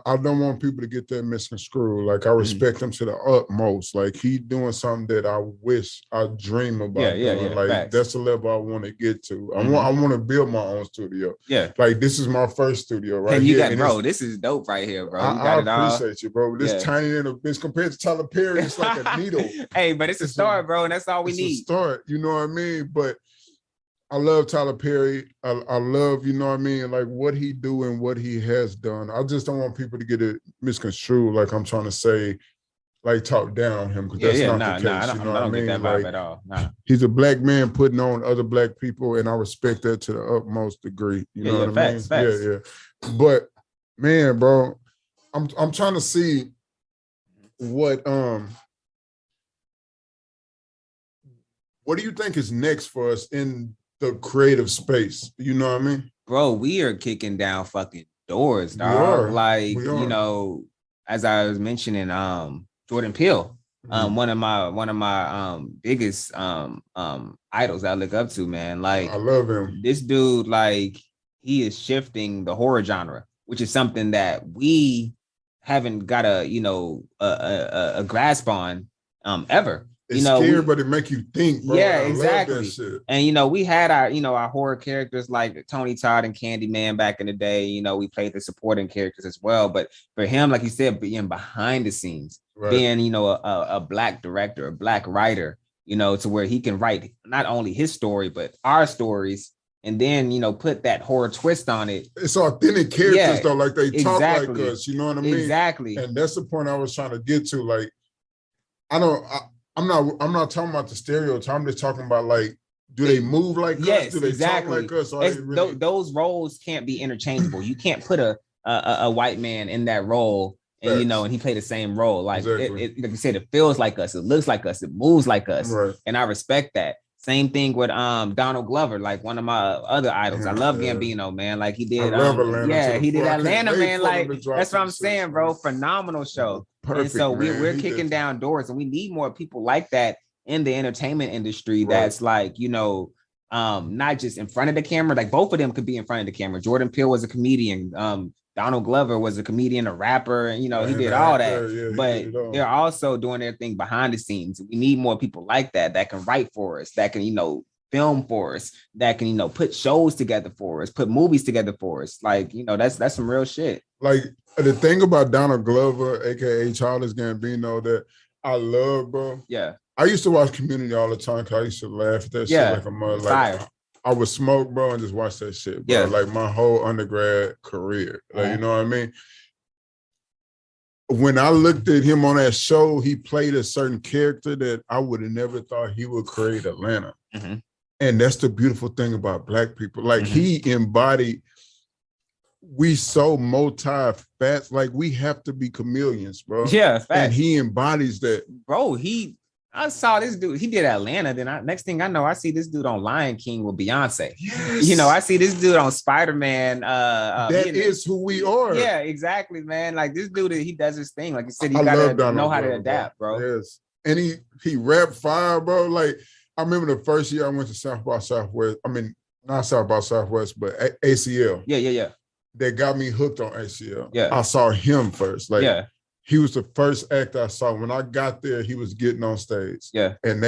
I don't want people to get that misconstrued. Like, I respect him to the utmost. Like, he doing something that I wish I dream about doing. Like, that's the level I want to get to. I want to build my own studio. Yeah. Like, this is my first studio, right? And you got, bro, this is dope right here, bro. I appreciate you, bro. This tiny little bitch compared to Tyler Perry, it's like a needle. Hey, but it's a start, bro, and that's all we need. It's a start, you know what I mean? But I love Tyler Perry. I love, you know what I mean, like what he do and what he has done. I just don't want people to get it misconstrued, like I'm trying to say, like talk down on him, because that's not the case. I don't get that vibe at all. He's a Black man putting on other Black people, and I respect that to the utmost degree. You know what I mean? Facts. Yeah. But man, bro, I'm trying to see what do you think is next for us in the creative space? You know what I mean? Bro, we are kicking down fucking doors, dog. You know, as I was mentioning, Jordan Peele, one of my biggest idols I look up to, man. Like, I love him. This dude, like, he is shifting the horror genre, which is something that we haven't got a grasp on ever. It's scary, but it make you think, bro. Yeah, exactly. And you know, we had our horror characters like Tony Todd and Candyman back in the day. You know, we played the supporting characters as well. But for him, like you said, being behind the scenes, being, you know, a Black director, a Black writer, you know, to where he can write not only his story, but our stories, and then, you know, put that horror twist on it. It's authentic characters though, like they talk like us, you know what I mean? Exactly. And that's the point I was trying to get to. Like, I'm not talking about the stereotype. I'm just talking about, like, do they move like us? Do they talk like us? Or those roles can't be interchangeable. You can't put a white man in that role and, you know, and he played the same role. Like, like you said, it feels like us, it looks like us, it moves like us. Right. And I respect that. Same thing with Donald Glover, like one of my other idols. I love Gambino, man. Like, he did he did Atlanta, man. Like, that's what I'm saying, bro. Phenomenal show. Perfect, and so we're kicking down doors, and we need more people like that in the entertainment industry. Right. That's like, you know, not just in front of the camera. Like, both of them could be in front of the camera. Jordan Peele was a comedian. Donald Glover was a comedian, a rapper, and, you know, he did all that. But they're also doing their thing behind the scenes. We need more people like that can write for us, that can, you know, film for us, that can, you know, put shows together for us, put movies together for us. Like, you know, that's some real shit. Like, the thing about Donald Glover, aka Childish Gambino, that I love, bro. Yeah. I used to watch Community all the time because I used to laugh at that shit like a mother. Like, I would smoke, bro, and just watch that shit, bro. Yeah. Like, my whole undergrad career. Like, you know what I mean? When I looked at him on that show, he played a certain character that I would have never thought he would create Atlanta. Mm-hmm. And that's the beautiful thing about Black people. Like, he embodied, we so multi-fat, like, we have to be chameleons, bro. Yeah, facts. And he embodies that. Bro, I saw this dude. He did Atlanta. Then next thing I know, I see this dude on Lion King with Beyonce. Yes. You know, I see this dude on Spider-Man. That is who we are. Yeah, exactly, man. Like this dude, he does his thing. Like you said, he gotta know how to adapt, bro. Yes. And he rap fire, bro. Like I remember the first year I went to South by Southwest. I mean, not South by Southwest, but ACL. Yeah. That got me hooked on ACL. Yeah. I saw him first. Like, yeah. He was the first act I saw. When I got there, he was getting on stage. Yeah. And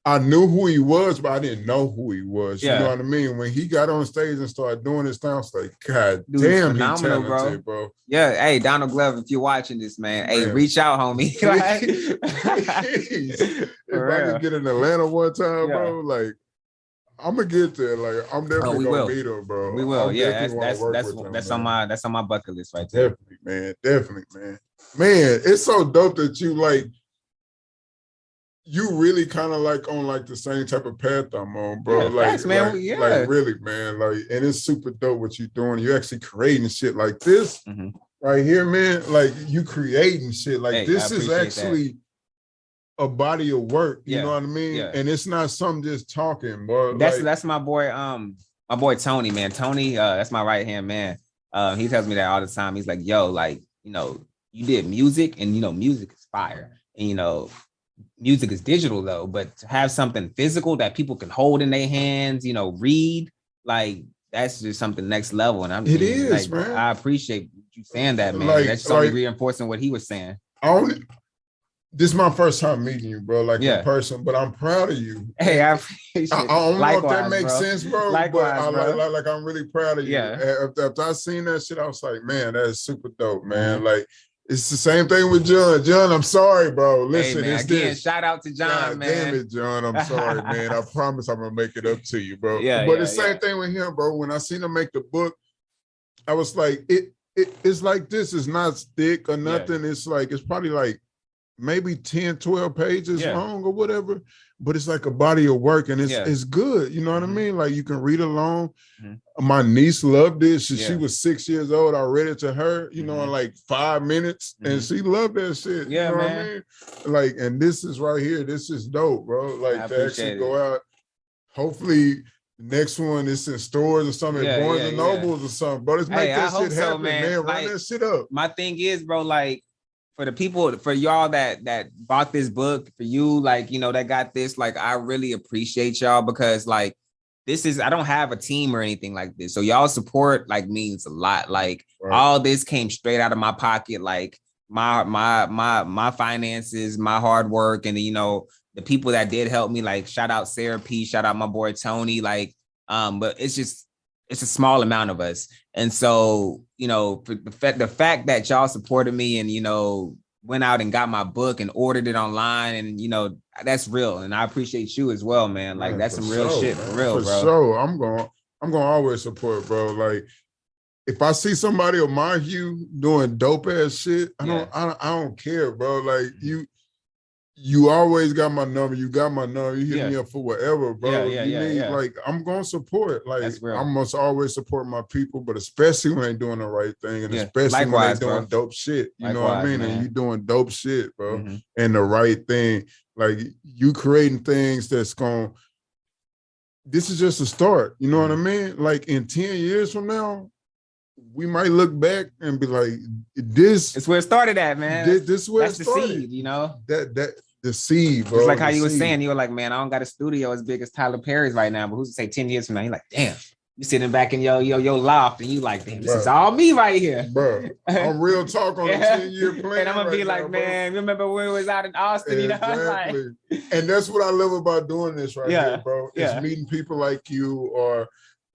I knew who he was, but I didn't know who he was. You know what I mean? When he got on stage and started doing his thing, I was like, God damn, he's talented, bro. Yeah. Hey, Donald Glover, if you're watching this, man, hey, reach out, homie. Please. If I could get in Atlanta one time, bro, like, I'm gonna get there. Like, I'm definitely gonna meet him, bro. We will. That's on my bucket list right there. Definitely, man. Man, it's so dope that you really kind of like on like the same type of path I'm on, bro. Thanks, man. Like really, man. Like, and it's super dope what you're doing. You're actually creating shit like this right here, man. Like you creating shit. Like this is actually a body of work, you know what I mean? Yeah. And it's not something just talking, bro. That's my boy, Tony, man. Tony, that's my right hand man. He tells me that all the time. He's like, yo, like, you know, you did music and you know, music is fire. And you know, music is digital though, but to have something physical that people can hold in their hands, you know, read, like that's just something next level. And man. I appreciate you saying that, man. Like, that's only reinforcing what he was saying. This is my first time meeting you, bro, like in person, but I'm proud of you. Hey, I appreciate it. I don't know if that makes sense, bro. Likewise, but like I'm really proud of you. Yeah. After I seen that shit, I was like, man, that is super dope, man. Like, it's the same thing with John. John, I'm sorry, bro. Listen, hey, man, again, shout out to John, man. Damn it, John. I'm sorry, man. I promise I'm gonna make it up to you, bro. Yeah, but the same thing with him, bro. When I seen him make the book, I was like, it's like this. It's not thick or nothing. It's like, it's probably like maybe 10, 12 pages long or whatever, but it's like a body of work and it's good. You know what I mean? Like you can read along. My niece loved it. She was 6 years old. I read it to her, you know, in like 5 minutes and she loved that shit. Yeah, you know man. what I mean? Like, and this is right here. This is dope, bro. Like to actually go out. Hopefully the next one is in stores or something, Barnes and Nobles or something. But let's make that shit happen, man. Run that shit up. My thing is, bro, like, for the people, for y'all that bought this book, for you, like, you know, that got this, like, I really appreciate y'all because, like, this is, I don't have a team or anything like this. So y'all support, like, means a lot. Like, all this came straight out of my pocket, like, my finances, my hard work, and, you know, the people that did help me, like, shout out Sarah P, shout out my boy Tony, like, but it's a small amount of us. And so, you know, for the fact that y'all supported me and, you know, went out and got my book and ordered it online and, you know, that's real. And I appreciate you as well, man. Like, that's some real shit, for real, bro. For sure. I'm going to always support, bro. Like, if I see somebody of my hue doing dope ass shit, I don't care, bro. Like, you always got my number. You got my number. You hit me up for whatever, bro. Like, I'm going to support. Like, I must always support my people, but especially when they doing the right thing and especially when they doing dope shit. You know what I mean? Man. And you doing dope shit, bro. And the right thing. Like, you creating things that's going, this is just a start. You know what I mean? Like, in 10 years from now, we might look back and be like, this. It's where it started at, man. This is where it started. That's the seed, you know? The seed, bro. It's like how you were saying, you were like, man, I don't got a studio as big as Tyler Perry's right now, but who's to say 10 years from now? You're like, damn, you sitting back in your loft and you like, damn, this is all me right here. Bro, I'm real talk on a 10-year plan. And I'm going to be like, man, remember when we was out in Austin, you know? Like, and that's what I love about doing this right here, bro. It's meeting people like you or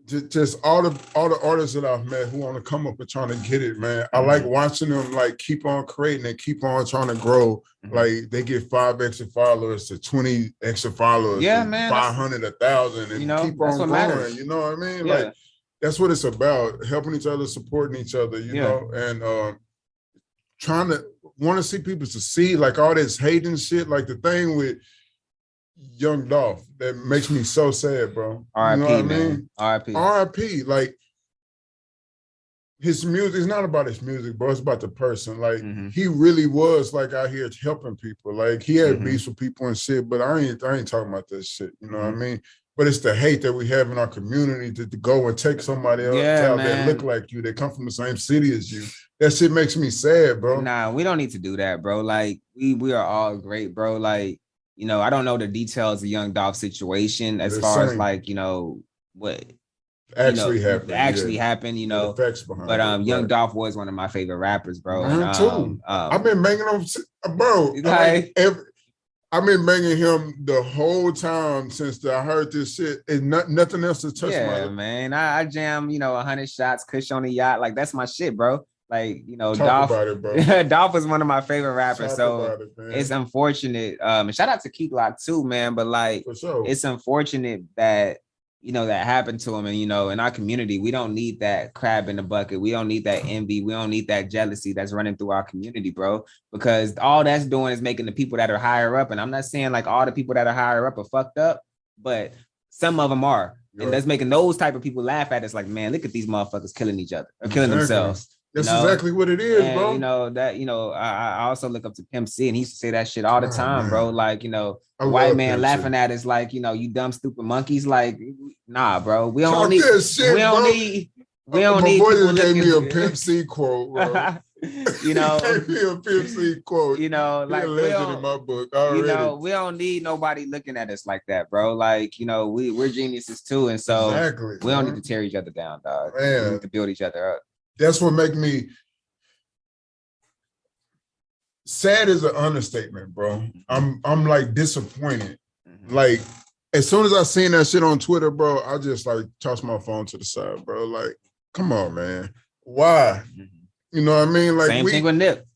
just all the artists that I've met who want to come up and trying to get it, man. I like watching them like keep on creating and keep on trying to grow. Like they get 5 extra followers to 20 extra followers, man, 500, 1,000, and keep on growing. Matters. You know what I mean? Like that's what it's about: helping each other, supporting each other. You know, and trying to want to see people succeed. Like all this hating shit, like the thing with Young Dolph that makes me so sad, bro. R.I.P. You know what man. I mean? R.I.P. R.I.P. Like his music is not about his music, bro. It's about the person. Like he really was like out here helping people. Like he had beefs with people and shit, but I ain't talking about that shit. You know what I mean? But it's the hate that we have in our community to go and take somebody else out that look like you, that come from the same city as you. That shit makes me sad, bro. Nah, we don't need to do that, bro. Like we are all great, bro. Like, you know, I don't know the details of Young Dolph's situation as far as like, you know, what actually happened, you know. But Young Dolph was one of my favorite rappers, bro. Mine too. I've been banging him, bro. Like, I've been banging him the whole time since I heard this shit, and nothing else to touch my life. Man. I jam, you know, 100 shots, Kush on the yacht. Like, that's my shit, bro. Like, you know, Talk about it, bro. Dolph is one of my favorite rappers. It's unfortunate. And shout out to Keith Lock too, man. But like, for sure, it's unfortunate that, you know, that happened to him. And, you know, in our community, we don't need that crab in the bucket. We don't need that envy. We don't need that jealousy that's running through our community, bro, because all that's doing is making the people that are higher up. And I'm not saying like all the people that are higher up are fucked up, but some of them are. And that's making those type of people laugh at us like, man, look at these motherfuckers killing each other or killing themselves. That's exactly what it is, bro. You know, that, you know, I also look up to Pimp C, and he used to say that shit all the time, bro. Like, you know, a white man laughing at us like, you know, you dumb, stupid monkeys. Like, nah, bro. We don't need My boy just gave me a Pimp C quote, bro. You know, gave me a Pimp C quote. You know, like a legend in my book already. You know, we don't need nobody looking at us like that, bro. Like, you know, we're geniuses too, and so we don't need to tear each other down, dog. Man. We need to build each other up. That's what make me sad is an understatement, bro. I'm like disappointed. Like as soon as I seen that shit on Twitter, bro, I just like tossed my phone to the side, bro. Like, come on, man. Why? You know what I mean? Like same thing with Nip.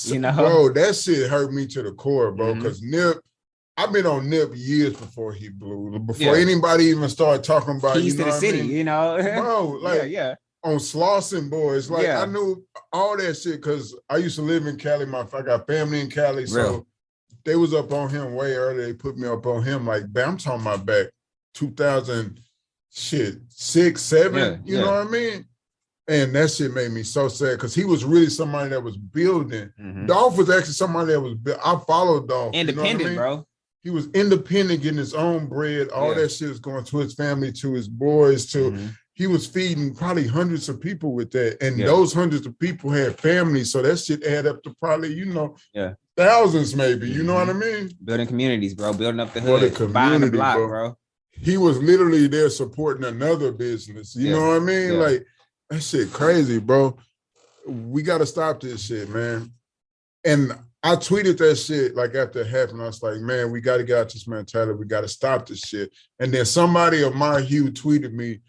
You know, bro, that shit hurt me to the core, bro. Because Nip, I've been on Nip years before he blew. Before anybody even started talking about Keys to the city, you know, bro. Like, on Slauson Boys, like I knew all that shit because I used to live in Cali. I got family in Cali, so they was up on him way earlier. They put me up on him like, I'm talking about back 2006, 7. You know what I mean? And that shit made me so sad because he was really somebody that was building. Dolph was actually somebody that was. I followed Dolph. Independent, you know what I mean? bro. He was independent, getting his own bread. All that shit was going to his family, to his boys, to. He was feeding probably hundreds of people with that. And those hundreds of people had families. So that shit add up to probably, you know, thousands maybe. You know what I mean? Building communities, bro. Building up the hood. Buying the block, bro. He was literally there supporting another business. You know what I mean? Like, that shit crazy, bro. We got to stop this shit, man. And I tweeted that shit like after it happened. I was like, man, we got to get out this mentality. We got to stop this shit. And then somebody of my hue tweeted me,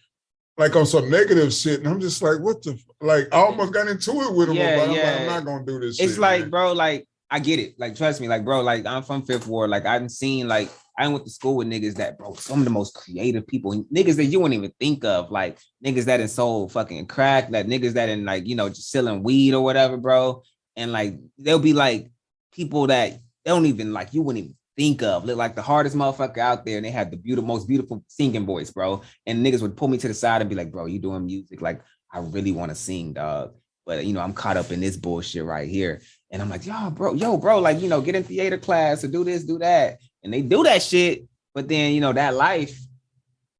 like on some negative shit, and I'm just like, what the, like, I almost got into it with him. I'm like, I'm not gonna do this. It's like, man. Bro, like, I get it. Like, trust me, like, bro, like, I'm from Fifth Ward. Like, I've seen, like, I went to school with niggas that, bro, some of the most creative people, niggas that you wouldn't even think of, like, niggas that in sold fucking crack, that niggas that in, like, you know, just selling weed or whatever, bro. And like, they'll be like people that they don't even, like, you wouldn't even think of, look like the hardest motherfucker out there, and they had the most beautiful singing voice, bro. And niggas would pull me to the side and be like, bro, you doing music? Like, I really want to sing, dog. But, you know, I'm caught up in this bullshit right here. And I'm like, yo, bro, like, you know, get in theater class or do this, do that. And they do that shit. But then, you know, that life,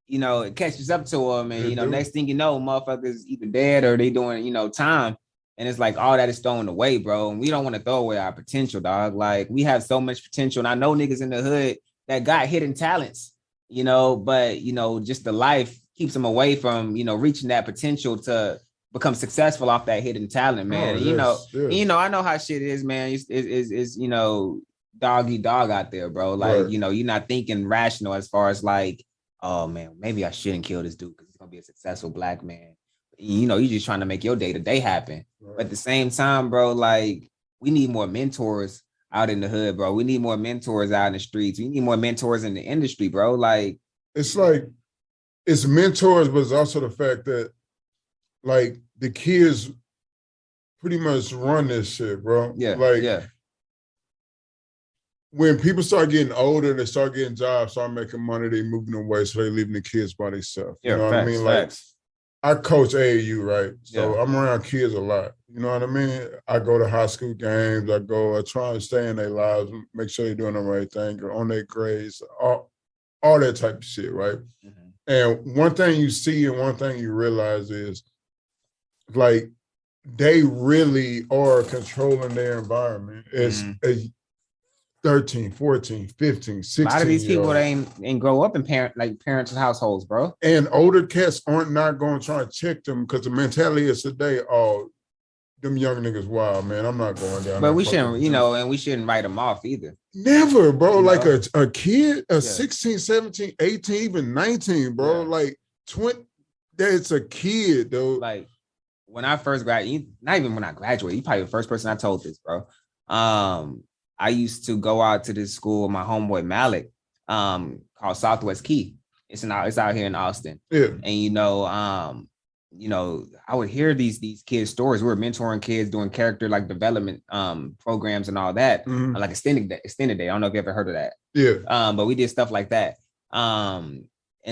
you know, it catches up to them. And, you know, next thing you know, motherfuckers either dead or they doing, you know, time. And it's like all that is thrown away, bro. And we don't want to throw away our potential, dog. Like, we have so much potential. And I know niggas in the hood that got hidden talents, you know, but, you know, just the life keeps them away from, you know, reaching that potential to become successful off that hidden talent, man. You know, I know how shit is, man. It's you know, dog eat dog out there, bro. Like, you know, you're not thinking rational as far as like, oh man, maybe I shouldn't kill this dude because he's gonna be a successful black man. You know, you're just trying to make your day-to-day happen. But at the same time, bro, like, we need more mentors out in the hood, bro. We need more mentors out in the streets. We need more mentors in the industry, bro. Like, it's mentors, but it's also the fact that, like, the kids pretty much run this shit, bro. When people start getting older, they start getting jobs, start making money, they moving away, so they leaving the kids by themselves. You know what I mean? Like, I coach AAU, right? So I'm around kids a lot. You know what I mean? I go to high school games. I try and stay in their lives, make sure they're doing the right thing, on their grades, all that type of shit, right? Mm-hmm. And one thing you see and one thing you realize is, like, they really are controlling their environment. It's a 13, 14, 15, 16. A lot of these people ain't grow up in parents' households, bro. And older cats aren't not going to try to check them because the mentality is today, oh, them young niggas wild, man. I'm not going down. But we shouldn't, and we shouldn't write them off either. Never, bro. Like a kid, 16, 17, 18, even 19, bro. Like 20, that's a kid, though. Like when I first graduated, not even when I graduated, you probably the first person I told this, bro. I used to go out to this school with my homeboy Malik, called Southwest Key. It's out here in Austin. Yeah. And I would hear these kids' stories. We were mentoring kids, doing character development programs and all that. Like extended day. I don't know if you ever heard of that. Yeah. But we did stuff like that. And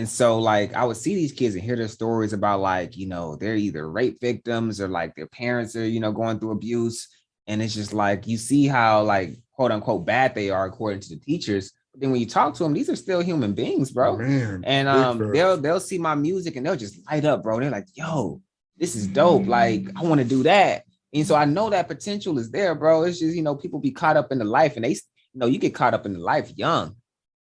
so I would see these kids and hear their stories about they're either rape victims or their parents are, going through abuse. And it's just you see how quote unquote bad they are according to the teachers. But then when you talk to them, these are still human beings, bro. Man, and they'll see my music and they'll just light up, bro. They're like, yo, this is dope. I want to do that. And so I know that potential is there, bro. It's just, people be caught up in the life and you get caught up in the life young.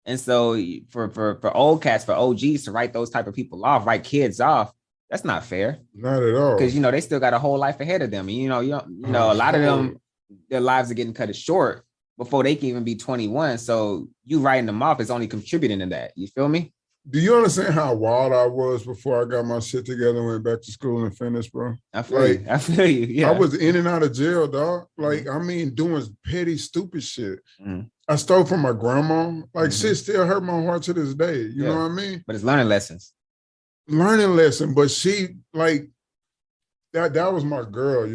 And so for old cats, for OGs to write those type of people off, write kids off, that's not fair. Not at all. Because, they still got a whole life ahead of them. And, a lot of them, their lives are getting cut short before they can even be 21. So you writing them off is only contributing to that. You feel me? Do you understand how wild I was before I got my shit together and went back to school and finished, bro? I feel you. Yeah. I was in and out of jail, dog. Doing petty, stupid shit. I stole from my grandma. Shit still hurt my heart to this day. You know what I mean? But it's learning lessons. But she that was my girl,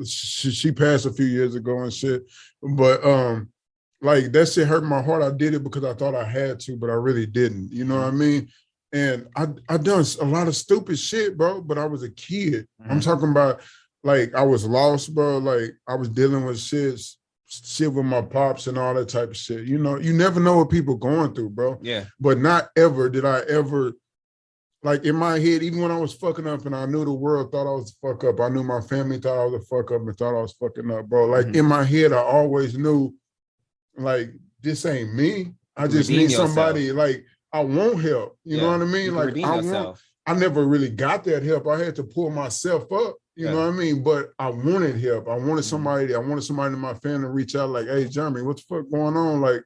she passed a few years ago and shit. But that shit hurt my heart. I did it because I thought I had to, but I really didn't. You know what I mean? And I done a lot of stupid shit, bro, but I was a kid. I'm talking about I was lost, bro. I was dealing with shit with my pops and all that type of shit. You never know what people going through, bro. Yeah. But not ever did I ever in my head, even when I was fucking up and I knew the world thought I was a fuck up, I knew my family thought I was a fuck up and thought I was fucking up, bro. In my head, I always knew, this ain't me. I just need somebody, I want help. You know what I mean? I never really got that help. I had to pull myself up. You know what I mean? But I wanted help. I wanted somebody in my family to reach out hey, Jeremy, what the fuck going on?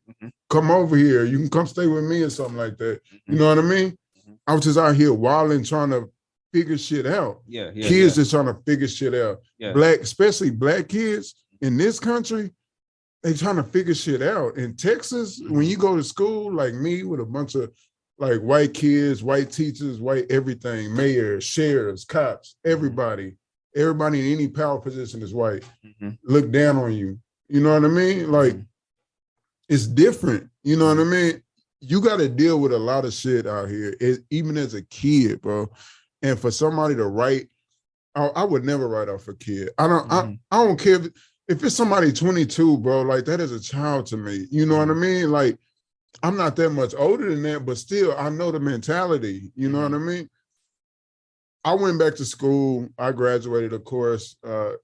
Come over here. You can come stay with me or something like that. You know what I mean? I was just out here wilding, trying to figure shit out. Kids just trying to figure shit out. Especially black kids in this country, they trying to figure shit out. In Texas, when you go to school, like me, with a bunch of white kids, white teachers, white everything, mayors, sheriffs, cops, everybody in any power position is white. Look down on you. You know what I mean? It's different. You know what I mean? You got to deal with a lot of shit out here, even as a kid, bro. And for somebody to write, I would never write off a kid. I don't care if it's somebody 22, bro. That is a child to me. You know what I mean? I'm not that much older than that, but still, I know the mentality. You know what I mean? I went back to school. I graduated, of course. All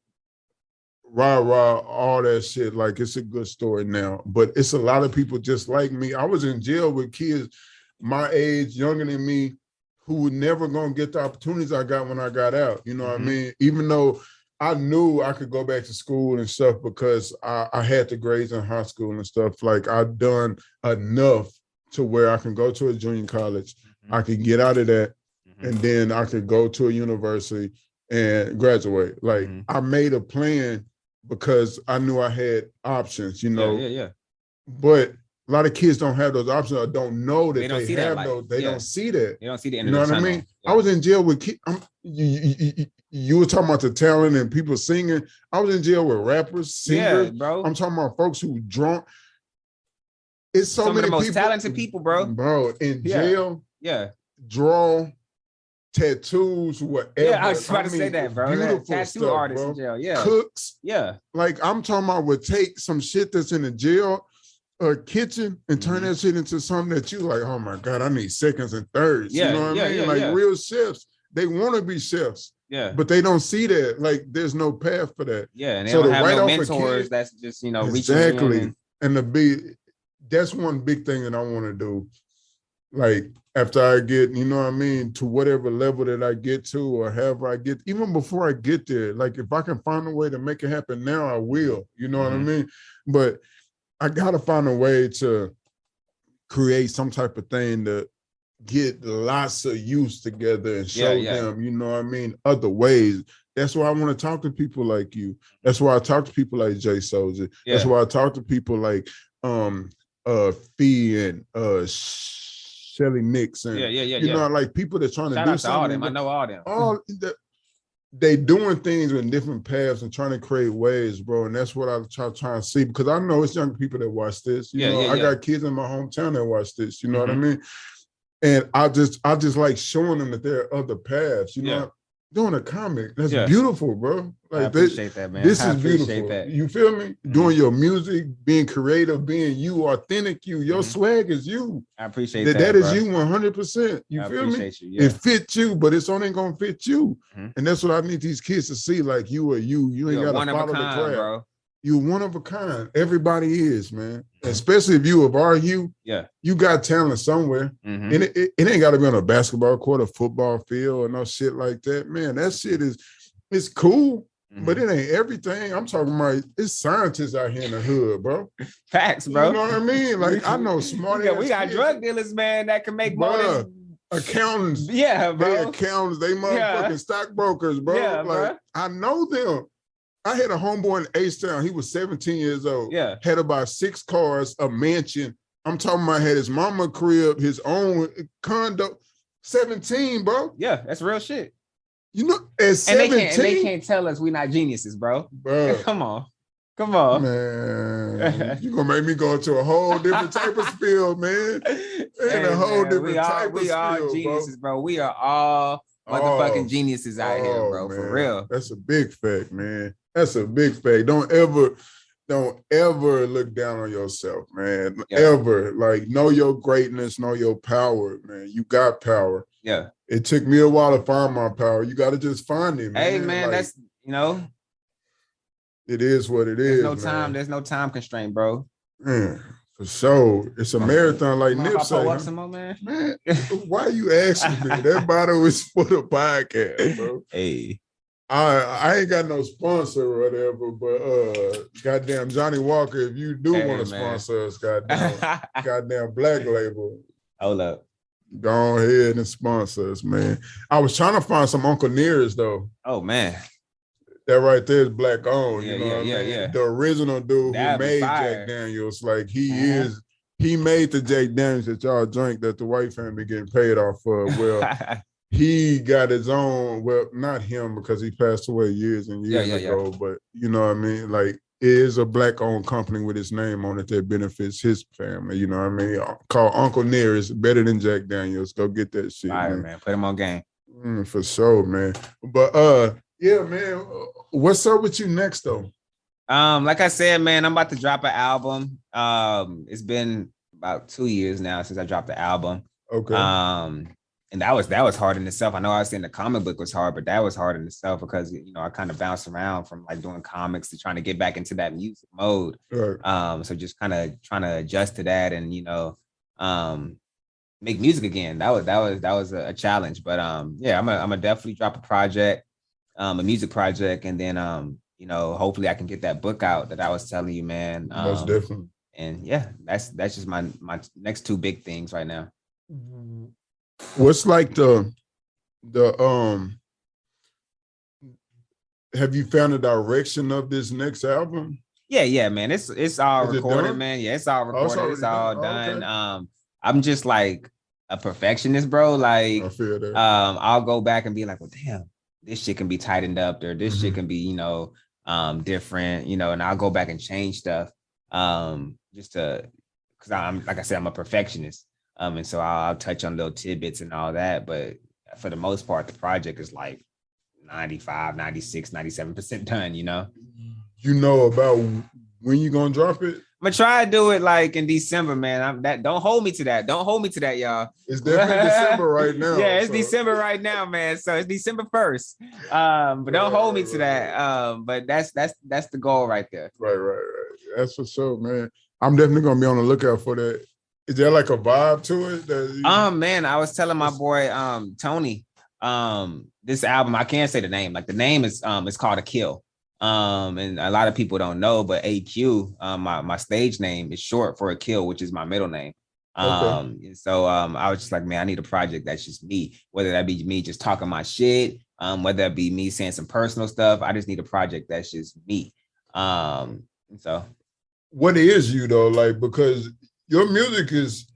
that shit. It's a good story now, but it's a lot of people just like me. I was in jail with kids my age, younger than me, who were never gonna get the opportunities I got when I got out. You know what I mean? Even though I knew I could go back to school and stuff because I had the grades in high school and stuff. I've done enough to where I can go to a junior college. I can get out of that, and then I could go to a university and graduate. I made a plan because I knew I had options, Yeah. But a lot of kids don't have those options or don't know that they have those. They don't see that. They don't see the end of the tunnel. What I mean? Yeah. I was in jail with kids. You were talking about the talent and people singing. I was in jail with rappers, singers. Yeah, bro. I'm talking about folks who drunk. It's so many people. Some of the most talented people, bro. Bro, in jail. Draw, tattoos, whatever. Yeah, I was about to say that, bro. Beautiful Tattoo stuff, artist bro. in jail. Yeah. Cooks. Yeah. Like I'm talking about would take some shit that's in the jail or kitchen and turn that shit into something that you like, oh my God, I need seconds and thirds. Yeah, you know what I mean? Like real chefs, they want to be chefs. Yeah. But they don't see that. Like there's no path for that. Yeah. And they don't have no mentors that's just, exactly. And that's one big thing that I want to do. Like after I get, you know what I mean, to whatever level that I get to or however I get, even before I get there, like if I can find a way to make it happen now, I will, you know what I mean? But I gotta find a way to create some type of thing to get lots of youth together and show them, you know what I mean, other ways. That's why I want to talk to people like you. That's why I talk to people like Jay Soldier. That's why I talk to people like Fee and Shelly Nixon. You know, like people that trying to do something. All them. I know all them. All they doing things in different paths and trying to create ways, bro. And that's what I try to see, because I know it's young people that watch this. You know, I got kids in my hometown that watch this. You know what I mean? And I just like showing them that there are other paths. You know, doing a comic, that's beautiful, bro. Like, I appreciate that, man. This is beautiful. That. You feel me? Doing your music, being creative, being you, authentic you. Your swag is you. I appreciate that. That is you 100%. You feel me? You, It fits you, but it's only gonna fit you. And that's what I need these kids to see. Like you are you. You ain't gotta follow the crowd, bro. You're one of a kind. Everybody is, man. Especially if you of our hue. You got talent somewhere. And it ain't got to be on a basketball court, a football field, or no shit like that. Man, that shit it's cool, but it ain't everything. I'm talking about it's scientists out here in the hood, bro. Facts, bro. You know what I mean? Like I know smart. We got drug dealers, man, that can make more than accountants. Yeah, bro. They accountants, they motherfucking stockbrokers, bro. Yeah, like bro. I know them. I had a homeboy in H-Town. He was 17 years old. Had about 6 cars, a mansion. I'm talking about had his mama crib, his own condo. 17, bro. Yeah, that's real shit. You know, at 17. And they can't tell us we not geniuses, bro. Come on. Man, you gonna make me go into a whole different type of spiel, man. A whole different type of spiel, we are geniuses, bro. We are all motherfucking geniuses out here, bro. Man. For real. That's a big fact, man. That's a big fact. Don't ever look down on yourself, man. Ever. Like, know your greatness, know your power, man. You got power. Yeah. It took me a while to find my power. You got to just find it, man. Hey, man, like, that's, it is what it is. There's no time constraint, bro. Man, for sure. It's a marathon, like Nip said. Some more, man? Man, why you asking me? That bottle is for the podcast, bro. Hey. I ain't got no sponsor or whatever, but goddamn Johnny Walker, if you do want to sponsor us, goddamn Black Label. Hold up. Go ahead and sponsor us, man. I was trying to find some Uncle Nearest though. Oh man. That right there is Black owned. Yeah, you know what I mean? Yeah. The original dude who made Jack Daniels, like he made the Jack Daniels that y'all drink that the white family getting paid off for. Well, he got his own, well, not him because he passed away years and years ago, but you know what I mean? Like, it is a Black owned company with his name on it that benefits his family, you know what I mean? Called Uncle Nearest, better than Jack Daniels. Go get that shit. All right, man. Put him on game. For sure, man. But yeah, man, what's up with you next though? Like I said, man, I'm about to drop an album. It's been about 2 years now since I dropped the album. Okay. And that was hard in itself. I know I was saying the comic book was hard, but that was hard in itself because, I kind of bounced around from like doing comics to trying to get back into that music mode. Right. So just kind of trying to adjust to that and, make music again. That was a challenge, but yeah, I'm gonna definitely drop a project, a music project. And then, hopefully I can get that book out that I was telling you, man. Most definitely. And yeah, that's just my next 2 big things right now. What's like the have you found the direction of this next album? Yeah, man. It's all recorded, man. Yeah, it's all recorded. It's all done. Okay. I'm just like a perfectionist, bro. Like I feel that. I'll go back and be like, well, damn, this shit can be tightened up, or this shit can be, different, and I'll go back and change stuff. Just to, because I'm, like I said, I'm a perfectionist. And so I'll touch on little tidbits and all that, but for the most part, the project is like 95, 96, 97% done, you know? You know about when you gonna drop it? I'm gonna try to do it like in December, man. Don't hold me to that. Don't hold me to that, y'all. It's definitely December right now. Yeah, it's December right now, man. So it's December 1st. But don't hold me to that. But that's the goal right there. Right. That's for sure, man. I'm definitely gonna be on the lookout for that. Is there like a vibe to it? Man, I was telling my boy Tony, this album, I can't say the name. Like the name is it's called A Kill. And a lot of people don't know, but AQ, my stage name is short for Akil, which is my middle name. So I was just like, man, I need a project that's just me, whether that be me just talking my shit, whether that be me saying some personal stuff. I just need a project that's just me. So what is you though? Like, because your music is,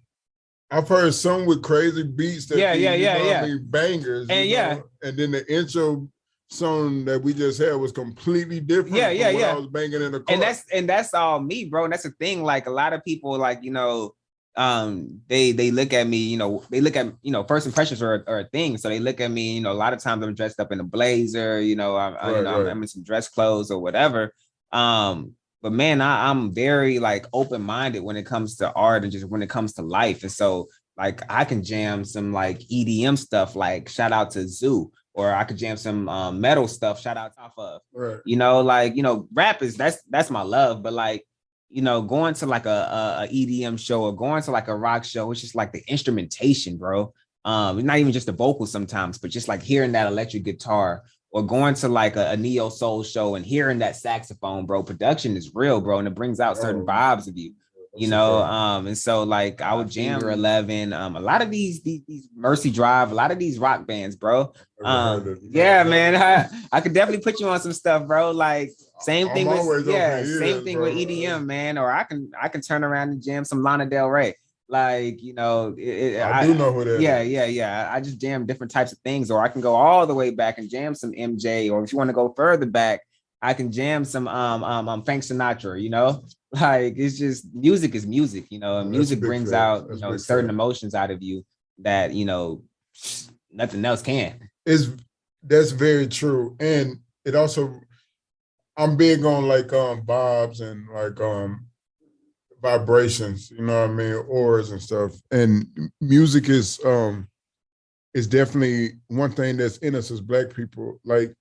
I've heard some with crazy beats that I mean, bangers, and and then the intro song that we just had was completely different from what I was banging in the car. And that's all me, bro. And that's the thing. Like a lot of people, like, you know, they look at me, you know, first impressions are a thing. So they look at me, you know, a lot of times I'm dressed up in a blazer, you know, I'm in some dress clothes or whatever. But man, I'm very like open-minded when it comes to art and just when it comes to life. And so like I can jam some like EDM stuff, like shout out to Zoo. Or I could jam some metal stuff. Shout out off of, you know, like, you know, rap is that's my love. But like, you know, going to like a EDM show or going to like a rock show, it's just like the instrumentation, bro. Not even just the vocals sometimes, but just like hearing that electric guitar or going to like a neo soul show and hearing that saxophone, bro. Production is real, bro, and it brings out certain vibes of you. You know, and so like I would jam 11. A lot of these Mercy Drive, a lot of these rock bands, bro. Yeah, man, I could definitely put you on some stuff, bro. Like same thing with EDM, man. Or I can turn around and jam some Lana Del Rey. Like, you know, I do know who that is. Yeah. I just jam different types of things, or I can go all the way back and jam some MJ, or if you want to go further back, I can jam some Frank Sinatra, you know. Like it's just music is music, you know, and music brings out, you know, certain emotions out of you that, you know, nothing else can. That's very true. And it also, I'm big on like vibes and like vibrations, you know what I mean, auras and stuff. And music is definitely one thing that's in us as Black people. Like,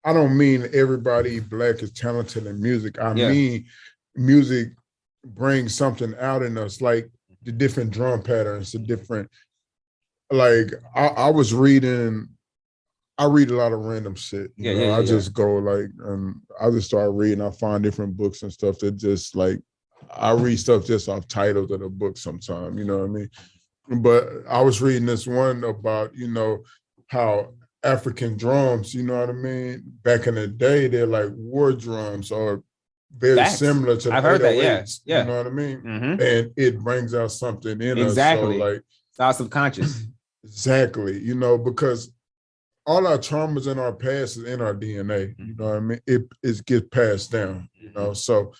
I don't mean everybody Black is talented in music. I mean music brings something out in us, like the different drum patterns, the different, like I read a lot of random shit. I just go like, I just start reading. I find different books and stuff that just like, I read stuff just off titles of the book sometimes, you know what I mean? But I was reading this one about, you know, how African drums, you know what I mean? Back in the day, they're like war drums or very similar to the I've heard that, you know what I mean? And it brings out something in us. So like, it's all subconscious. Exactly, you know, because all our traumas in our past is in our DNA, you know what I mean? It gets passed down, you know? So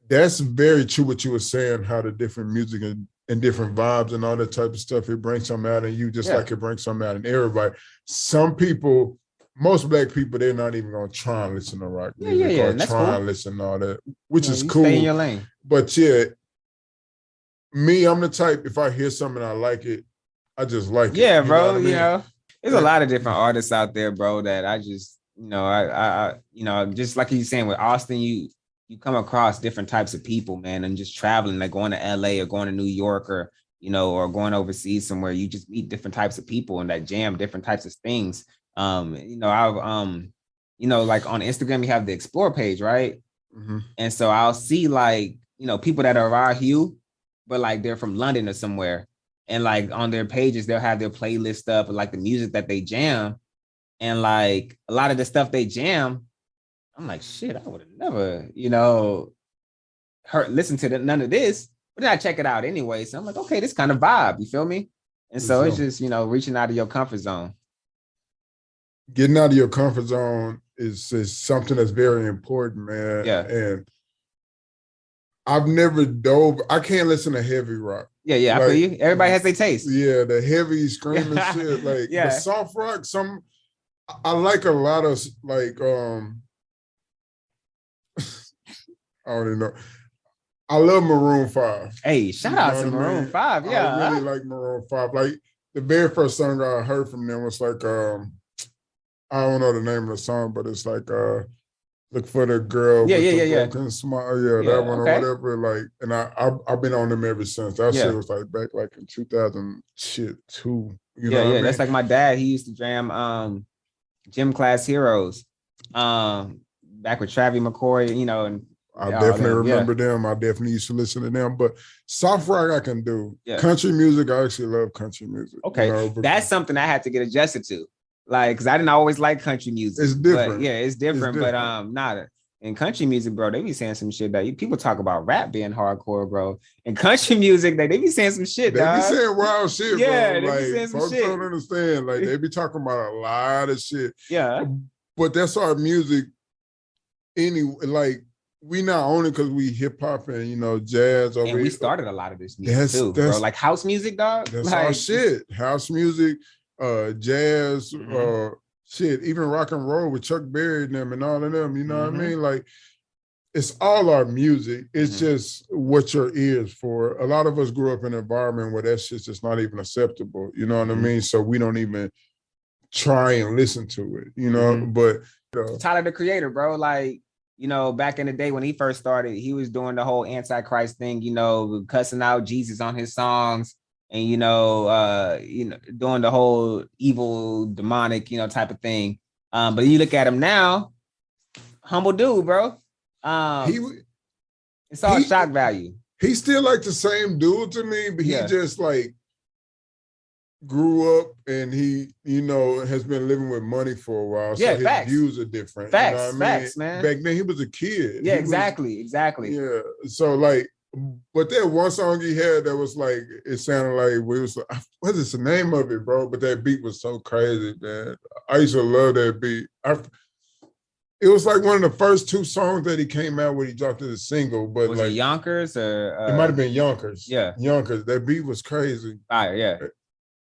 that's very true what you were saying, how the different music and different vibes and all that type of stuff, it brings something out in you just like it brings something out in everybody. Some people, most Black people, they're not even gonna try and listen to rock music or try and listen to all that, which is cool. Stay in your lane. But me, I'm the type, if I hear something I like it, I just like it. Yeah, bro, you know, there's a lot of different artists out there, bro, that I just, you know, I you know, just like you're saying with Austin, you come across different types of people, man, and just traveling, like going to LA or going to New York or, you know, or going overseas somewhere, you just meet different types of people and that jam different types of things. You know, I've you know, like on Instagram, you have the explore page, right? And so I'll see like, you know, people that are our hue, but like they're from London or somewhere. And like on their pages, they'll have their playlist up and like the music that they jam. And like a lot of the stuff they jam, I'm like, shit, I would have never, you know, listened to none of this, but then I check it out anyway. So I'm like, okay, this kind of vibe, you feel me? And so it's just, you know, reaching out of your comfort zone. Getting out of your comfort zone is something that's very important, man. Yeah. And I've never dove. I can't listen to heavy rock. Yeah, I feel you. Everybody has their taste. Yeah, the heavy screaming shit. Like the soft rock, I like a lot of like I don't even know. I love Maroon 5. Hey, shout out to Maroon 5. Yeah. I really like Maroon 5. Like the very first song I heard from them was like I don't know the name of the song, but it's like Look for the Girl with the broken smile. Yeah, that one or whatever. Like, and I've been on them ever since. That shit was like back like in 2002. You know what I mean? That's like my dad. He used to jam Gym Class Heroes. Back with Travis McCoy, you know, and I definitely remember them. I definitely used to listen to them. But soft rock I can do. Country music, I actually love country music. Okay. You know, that's something I had to get adjusted to. Like, because I didn't always like country music. It's different. It's different. But not in country music, bro, they be saying some shit that people talk about rap being hardcore, bro. In country music, they be saying some shit, They be saying wild shit, bro. They like, be saying some folks shit. don't understand. Like, they be talking about a lot of shit. Yeah. But that's our music anyway. Like, we not only because we hip hop and, you know, jazz. And we started a lot of this music too, bro. Like house music, dog. That's like, our shit. House music, jazz, shit, even rock and roll with Chuck Berry and them and all of them, you know what I mean? Like, it's all our music. It's just what your ears for. A lot of us grew up in an environment where that shit's just not even acceptable, you know what I mean? So we don't even try and listen to it, you know? But Tyler, the Creator, bro, like, you know, back in the day when he first started, he was doing the whole Antichrist thing, you know, cussing out Jesus on his songs. And you know, doing the whole evil, demonic, you know, type of thing. But you look at him now, humble dude, bro. It's all shock value. He's still like the same dude to me, but he just like grew up and he, you know, has been living with money for a while. So his views are different. Facts, you know what I mean? Man. Back then he was a kid. Yeah, exactly. Yeah. So like, but that one song he had that was like, it sounded like, what is the name of it, bro? But that beat was so crazy, man. I used to love that beat. It was like one of the first two songs that he came out with. He dropped it as a single, but was like it Yonkers or it might have been Yonkers. Yeah, Yonkers. That beat was crazy. Yeah.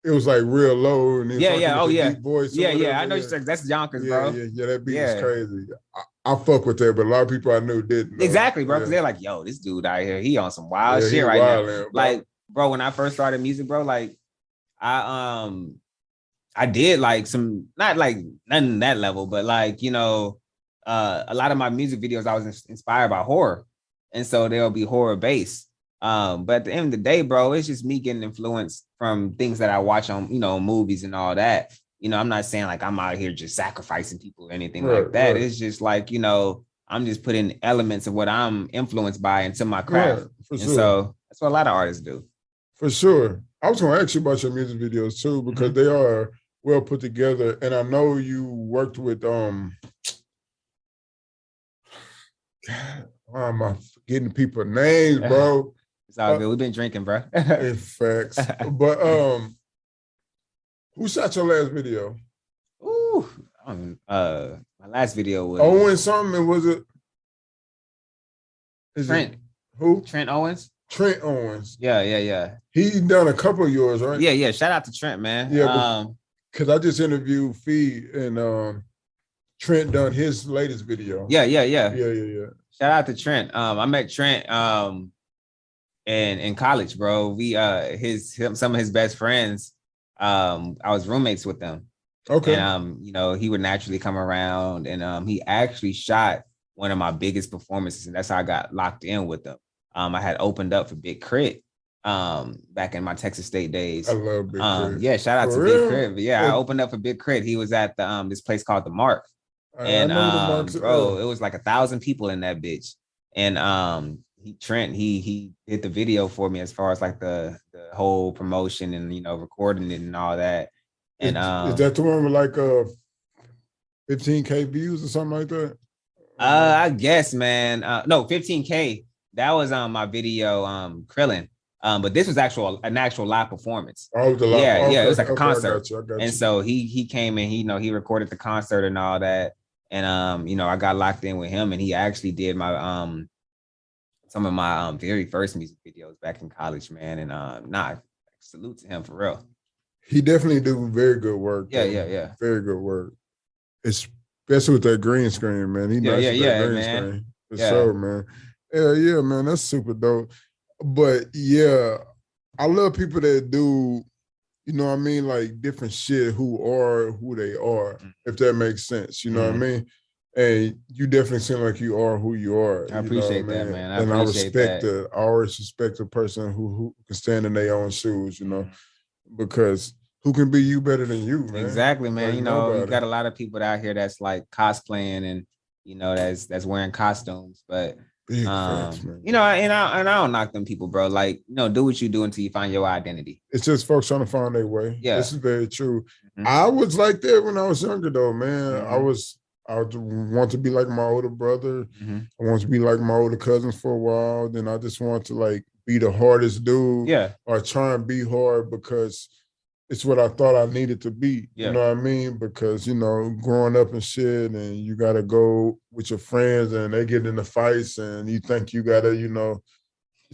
It was like real low and deep voice. I know that's Yonkers, bro. Yeah, that beat was crazy. I fuck with that, but a lot of people I knew didn't. Exactly, bro, because they're like, yo, this dude out here, he on some wild shit right now. Like, bro, when I first started music, bro, like I did like some, not like nothing that level, but like, you know, a lot of my music videos I was inspired by horror, and so they'll be horror based. But at the end of the day, bro, it's just me getting influenced from things that I watch on, you know, movies and all that. You know, I'm not saying like I'm out here just sacrificing people or anything like that. It's just like, you know, I'm just putting elements of what I'm influenced by into my craft. And so that's what a lot of artists do. For sure. I was going to ask you about your music videos too, because they are well put together. And I know you worked with, God, why am I forgetting people's names, bro? It's all good. We've been drinking, bro. In facts. But who shot your last video? Ooh, my last video was Owen something. Was it? Trent. Who? Trent Owens. Trent Owens. Yeah. He done a couple of yours, right? Yeah. Shout out to Trent, man. Yeah, because I just interviewed Fee and Trent done his latest video. Yeah. Shout out to Trent. I met Trent in college, bro. We some of his best friends. I was roommates with them. Okay. And you know, he would naturally come around, and he actually shot one of my biggest performances, and that's how I got locked in with them. I had opened up for Big Crit back in my Texas State days. I love Big Crit. Yeah, shout out to Big Crit. But yeah, I opened up for Big Crit. He was at the this place called the Mark. And bro, it was like 1,000 people in that bitch. And Trent he did the video for me as far as like the whole promotion and, you know, recording it and all that. And is that the one with like 15K views or something like that? I guess, man. No, 15K. That was my video, Krillin. But this was an actual live performance. Oh, the live. Yeah, it was like a concert. I got you. And so he came and he recorded the concert and all that. And you know, I got locked in with him, and he actually did my some of my very first music videos back in college, man. And salute to him for real. He definitely do very good work. Yeah. Very good work. Especially with that green screen, man. He nice with that green screen. For sure, man. Yeah, man. That's super dope. But yeah, I love people that do, you know what I mean, like different shit who are who they are, if that makes sense. You know what I mean? And you definitely seem like you are who you are. I appreciate that, man. I always respect a person who can stand in their own shoes, you know, because who can be you better than you, man? Exactly, man. Like, you know, nobody. You got a lot of people out here that's like cosplaying and, you know, that's wearing costumes, but big facts, man. you know, and I don't knock them people, bro. Like, you know, do what you do until you find your identity. It's just folks trying to find their way. Yeah. This is very true. I was like that when I was younger, though, man. I want to be like my older brother. I want to be like my older cousins for a while. Then I just want to like be the hardest dude. Yeah. Or try and be hard because it's what I thought I needed to be. Yeah. You know what I mean? Because, you know, growing up and shit, and you got to go with your friends and they get into fights and you think you got to, you know,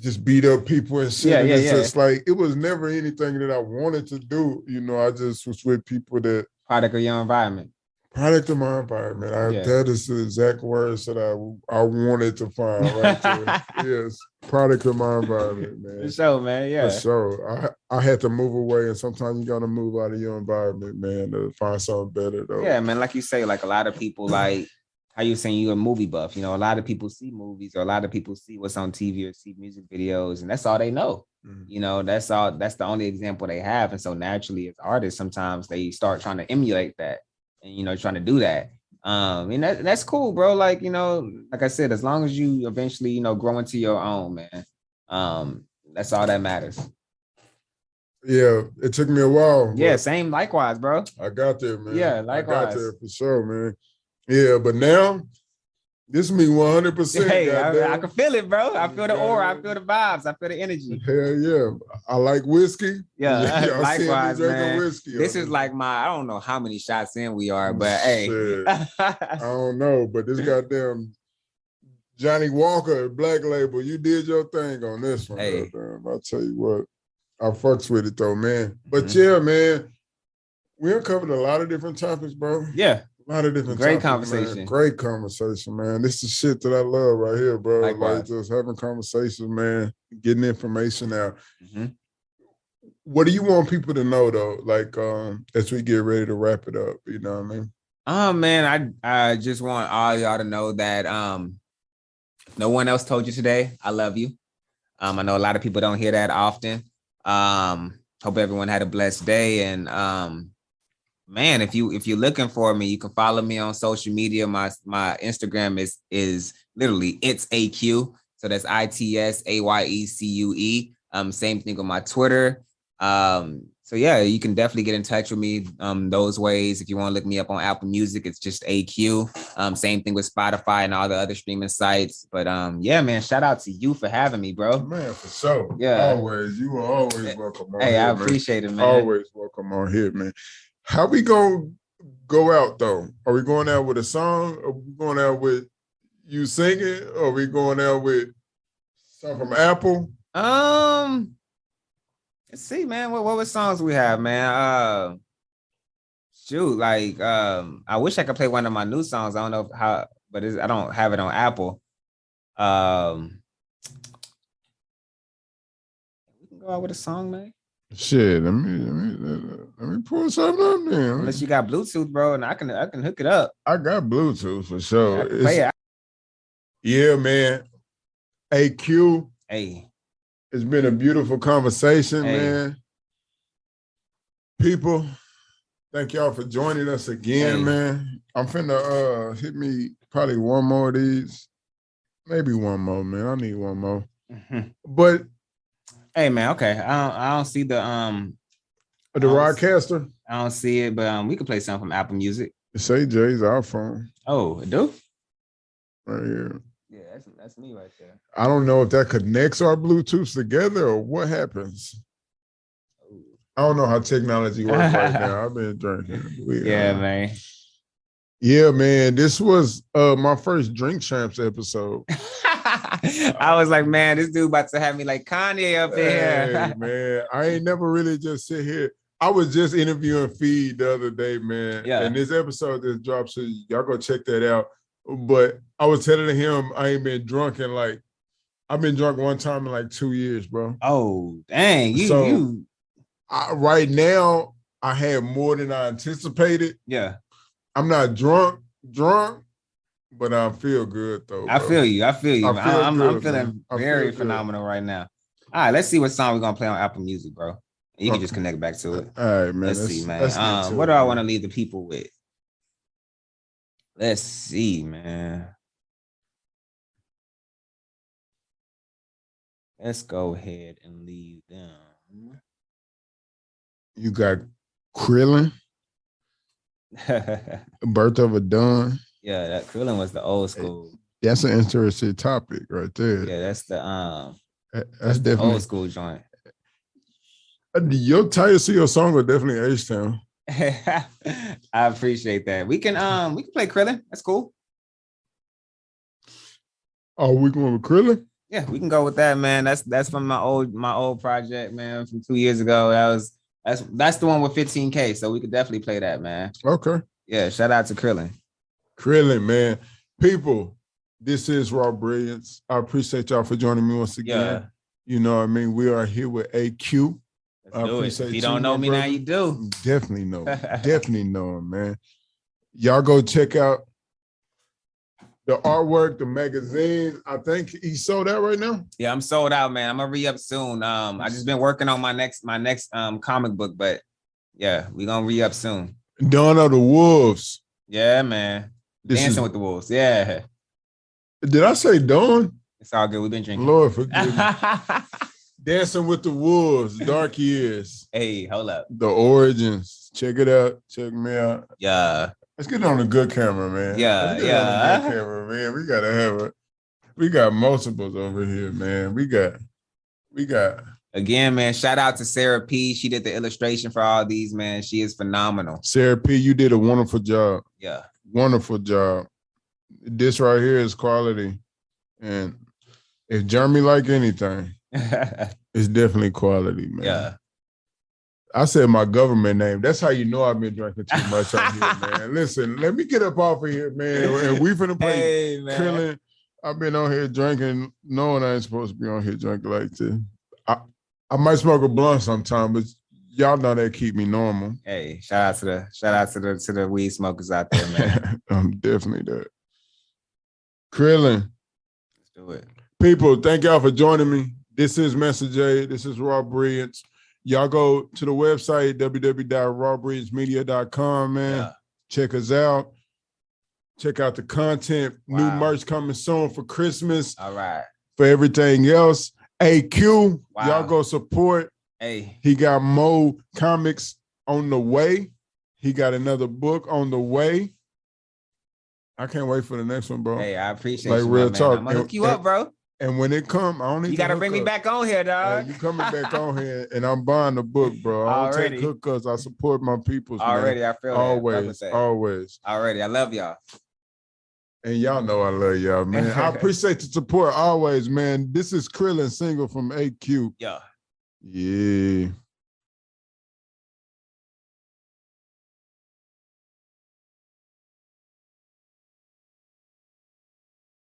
just beat up people and shit. And it's just like, it was never anything that I wanted to do. You know, I just was with people that. Product of your environment. Product of my environment. That is the exact words that I wanted to find right there. Yes, product of my environment, man. For sure, man. Yeah. For sure. I had to move away, and sometimes you got to move out of your environment, man, to find something better, though. Yeah, man. Like you say, like a lot of people, like how you saying you're a movie buff. You know, a lot of people see movies, or a lot of people see what's on TV or see music videos, and that's all they know. You know, that's the only example they have, and so naturally, as artists, sometimes they start trying to emulate that. And, you know, trying to do that. And that's cool, bro. Like, you know, like I said, as long as you eventually, you know, grow into your own, man. That's all that matters. Yeah, it took me a while. Yeah, same likewise, bro. I got there, man. Yeah, likewise. I got there for sure, man. Yeah, but now this is me 100%. Hey, I can feel it, bro. I feel the aura. I feel the vibes. I feel the energy. Hell yeah. I like whiskey. Yeah, likewise, man. Whiskey, this is like I don't know how many shots in we are, but hey. I don't know, but this goddamn Johnny Walker, Black Label, you did your thing on this one. Hey. I'll tell you what. I fucks with it, though, man. But yeah, man, we uncovered a lot of different topics, bro. Yeah. A lot of different Great topics, conversation. Man. Great conversation, man. This is shit that I love right here, bro. Likewise. Like just having conversations, man, getting information out. What do you want people to know, though? Like, as we get ready to wrap it up, you know what I mean? Oh, man, I just want all y'all to know that no one else told you today, I love you. I know a lot of people don't hear that often. Hope everyone had a blessed day. And man, if you're looking for me, you can follow me on social media. My Instagram is literally it's AQ. So that's ITSAYECUE. Same thing with my Twitter. So yeah, you can definitely get in touch with me those ways. If you want to look me up on Apple Music, it's just AQ. Same thing with Spotify and all the other streaming sites. But yeah, man, shout out to you for having me, bro. Man, for sure. Yeah. Always. You are always welcome on here. Hey, I man. appreciate it, man. Always welcome on here, man. How we gonna go out though? Are we going out with a song? Are we going out with you singing? Or are we going out with something from Apple? Let's see, man. What songs we have, man? Shoot, like I wish I could play one of my new songs. I don't know how, but I don't have it on Apple. We can go out with a song, man. Shit, let me pull something up there. Unless you got Bluetooth, bro, and I can hook it up. I got Bluetooth for sure. I can play it. Yeah, man. AQ. Hey. It's been a beautiful conversation, man. People, thank y'all for joining us again, man. I'm finna hit me probably one more of these. Maybe one more, man. I need one more. But hey, man, okay. I don't see the Rodcaster. I don't see it, but we can play something from Apple Music. It's AJ's iPhone. Oh, it do? Right here. Yeah, that's me right there. I don't know if that connects our Bluetooths together or what happens. I don't know how technology works right now. I've been drinking. Man. Yeah, man. This was my first Drink Champs episode. I was like, man, this dude about to have me like Kanye up in Hey, here. man, I ain't never really just sit here. I was just interviewing Feed the other day, man. Yeah. And this episode just dropped, so y'all go check that out. But I was telling him I ain't been drunk in like, I've been drunk one time in like 2 years, bro. Oh, dang. Right now, I had more than I anticipated. Yeah. I'm not drunk, but I feel good though. Bro. I feel you. I'm good, feeling man. very phenomenal right now. All right, let's see what song we're gonna play on Apple Music, bro. You can just connect back to it. All right, man. Let's see, man. What do I want to leave the people with? Let's see, man. Let's go ahead and leave them. You got Krillin, Birth of a Dawn. Yeah, that Krillin was the old school. That's an interesting topic right there. Yeah, that's that's definitely old school joint. Your title to your song are definitely H-Town. I appreciate that. We can play Krillin. That's cool. Oh, we going with Krillin? Yeah, we can go with that, man. That's from my old project, man, from 2 years ago. That's the one with 15K. So we could definitely play that, man. Okay. Yeah, shout out to Krillin. Krillin, man. People, this is Raw Brilliance. I appreciate y'all for joining me once again. Yeah. You know what I mean? We are here with AQ. Let's do it. If you don't know me now, you do. Definitely know. Definitely know him, man. Y'all go check out the artwork, the magazine. I think he's sold out right now. Yeah, I'm sold out, man. I'm gonna re-up soon. I just been working on my next comic book, but yeah, we gonna re-up soon. Dawn of the Wolves. Yeah, man. Dancing with the Wolves. Yeah. Did I say Dawn? It's all good. We've been drinking. Lord forgive me. Dancing with the Wolves, Dark Years. Hey, hold up. The Origins. Check it out. Check me out. Yeah. Let's get on a good camera, man. Yeah, Good camera, man. We gotta have it. We got multiples over here, man. We got. Again, man, shout out to Sarah P. She did the illustration for all these, man. She is phenomenal. Sarah P., you did a wonderful job. Yeah. Wonderful job. This right here is quality. And if Jeremy like anything, it's definitely quality, man. Yeah. I said my government name. That's how you know I've been drinking too much out here, man. Listen, let me get up off of here, man. And we finna play Krillin. I've been on here drinking, knowing I ain't supposed to be on here drinking like this. I might smoke a blunt sometime, but y'all know that keep me normal. Hey, shout out to the weed smokers out there, man. I'm definitely that. Krillin. Let's do it. People, thank y'all for joining me. This is Mansa J. This is Raw Brilliance. Y'all go to the website, www.rawbrilliancemedia.com, man. Yeah. Check us out. Check out the content. Wow. New merch coming soon for Christmas. All right. For everything else. AQ, wow. Y'all go support. Hey. He got more comics on the way. He got another book on the way. I can't wait for the next one, bro. Hey, I appreciate like you, real man. talk. I'm gonna hook you up, bro. And when it come, I don't need you gotta bring me back on here, dog. You coming back on here, and I'm buying the book, bro. I don't take hookups. I support my peoples. Already, man. I feel always, that. Always. Already, I love y'all. And y'all know I love y'all, man. I appreciate the support always, man. This is Krillin single from AQ. Yeah. Yeah.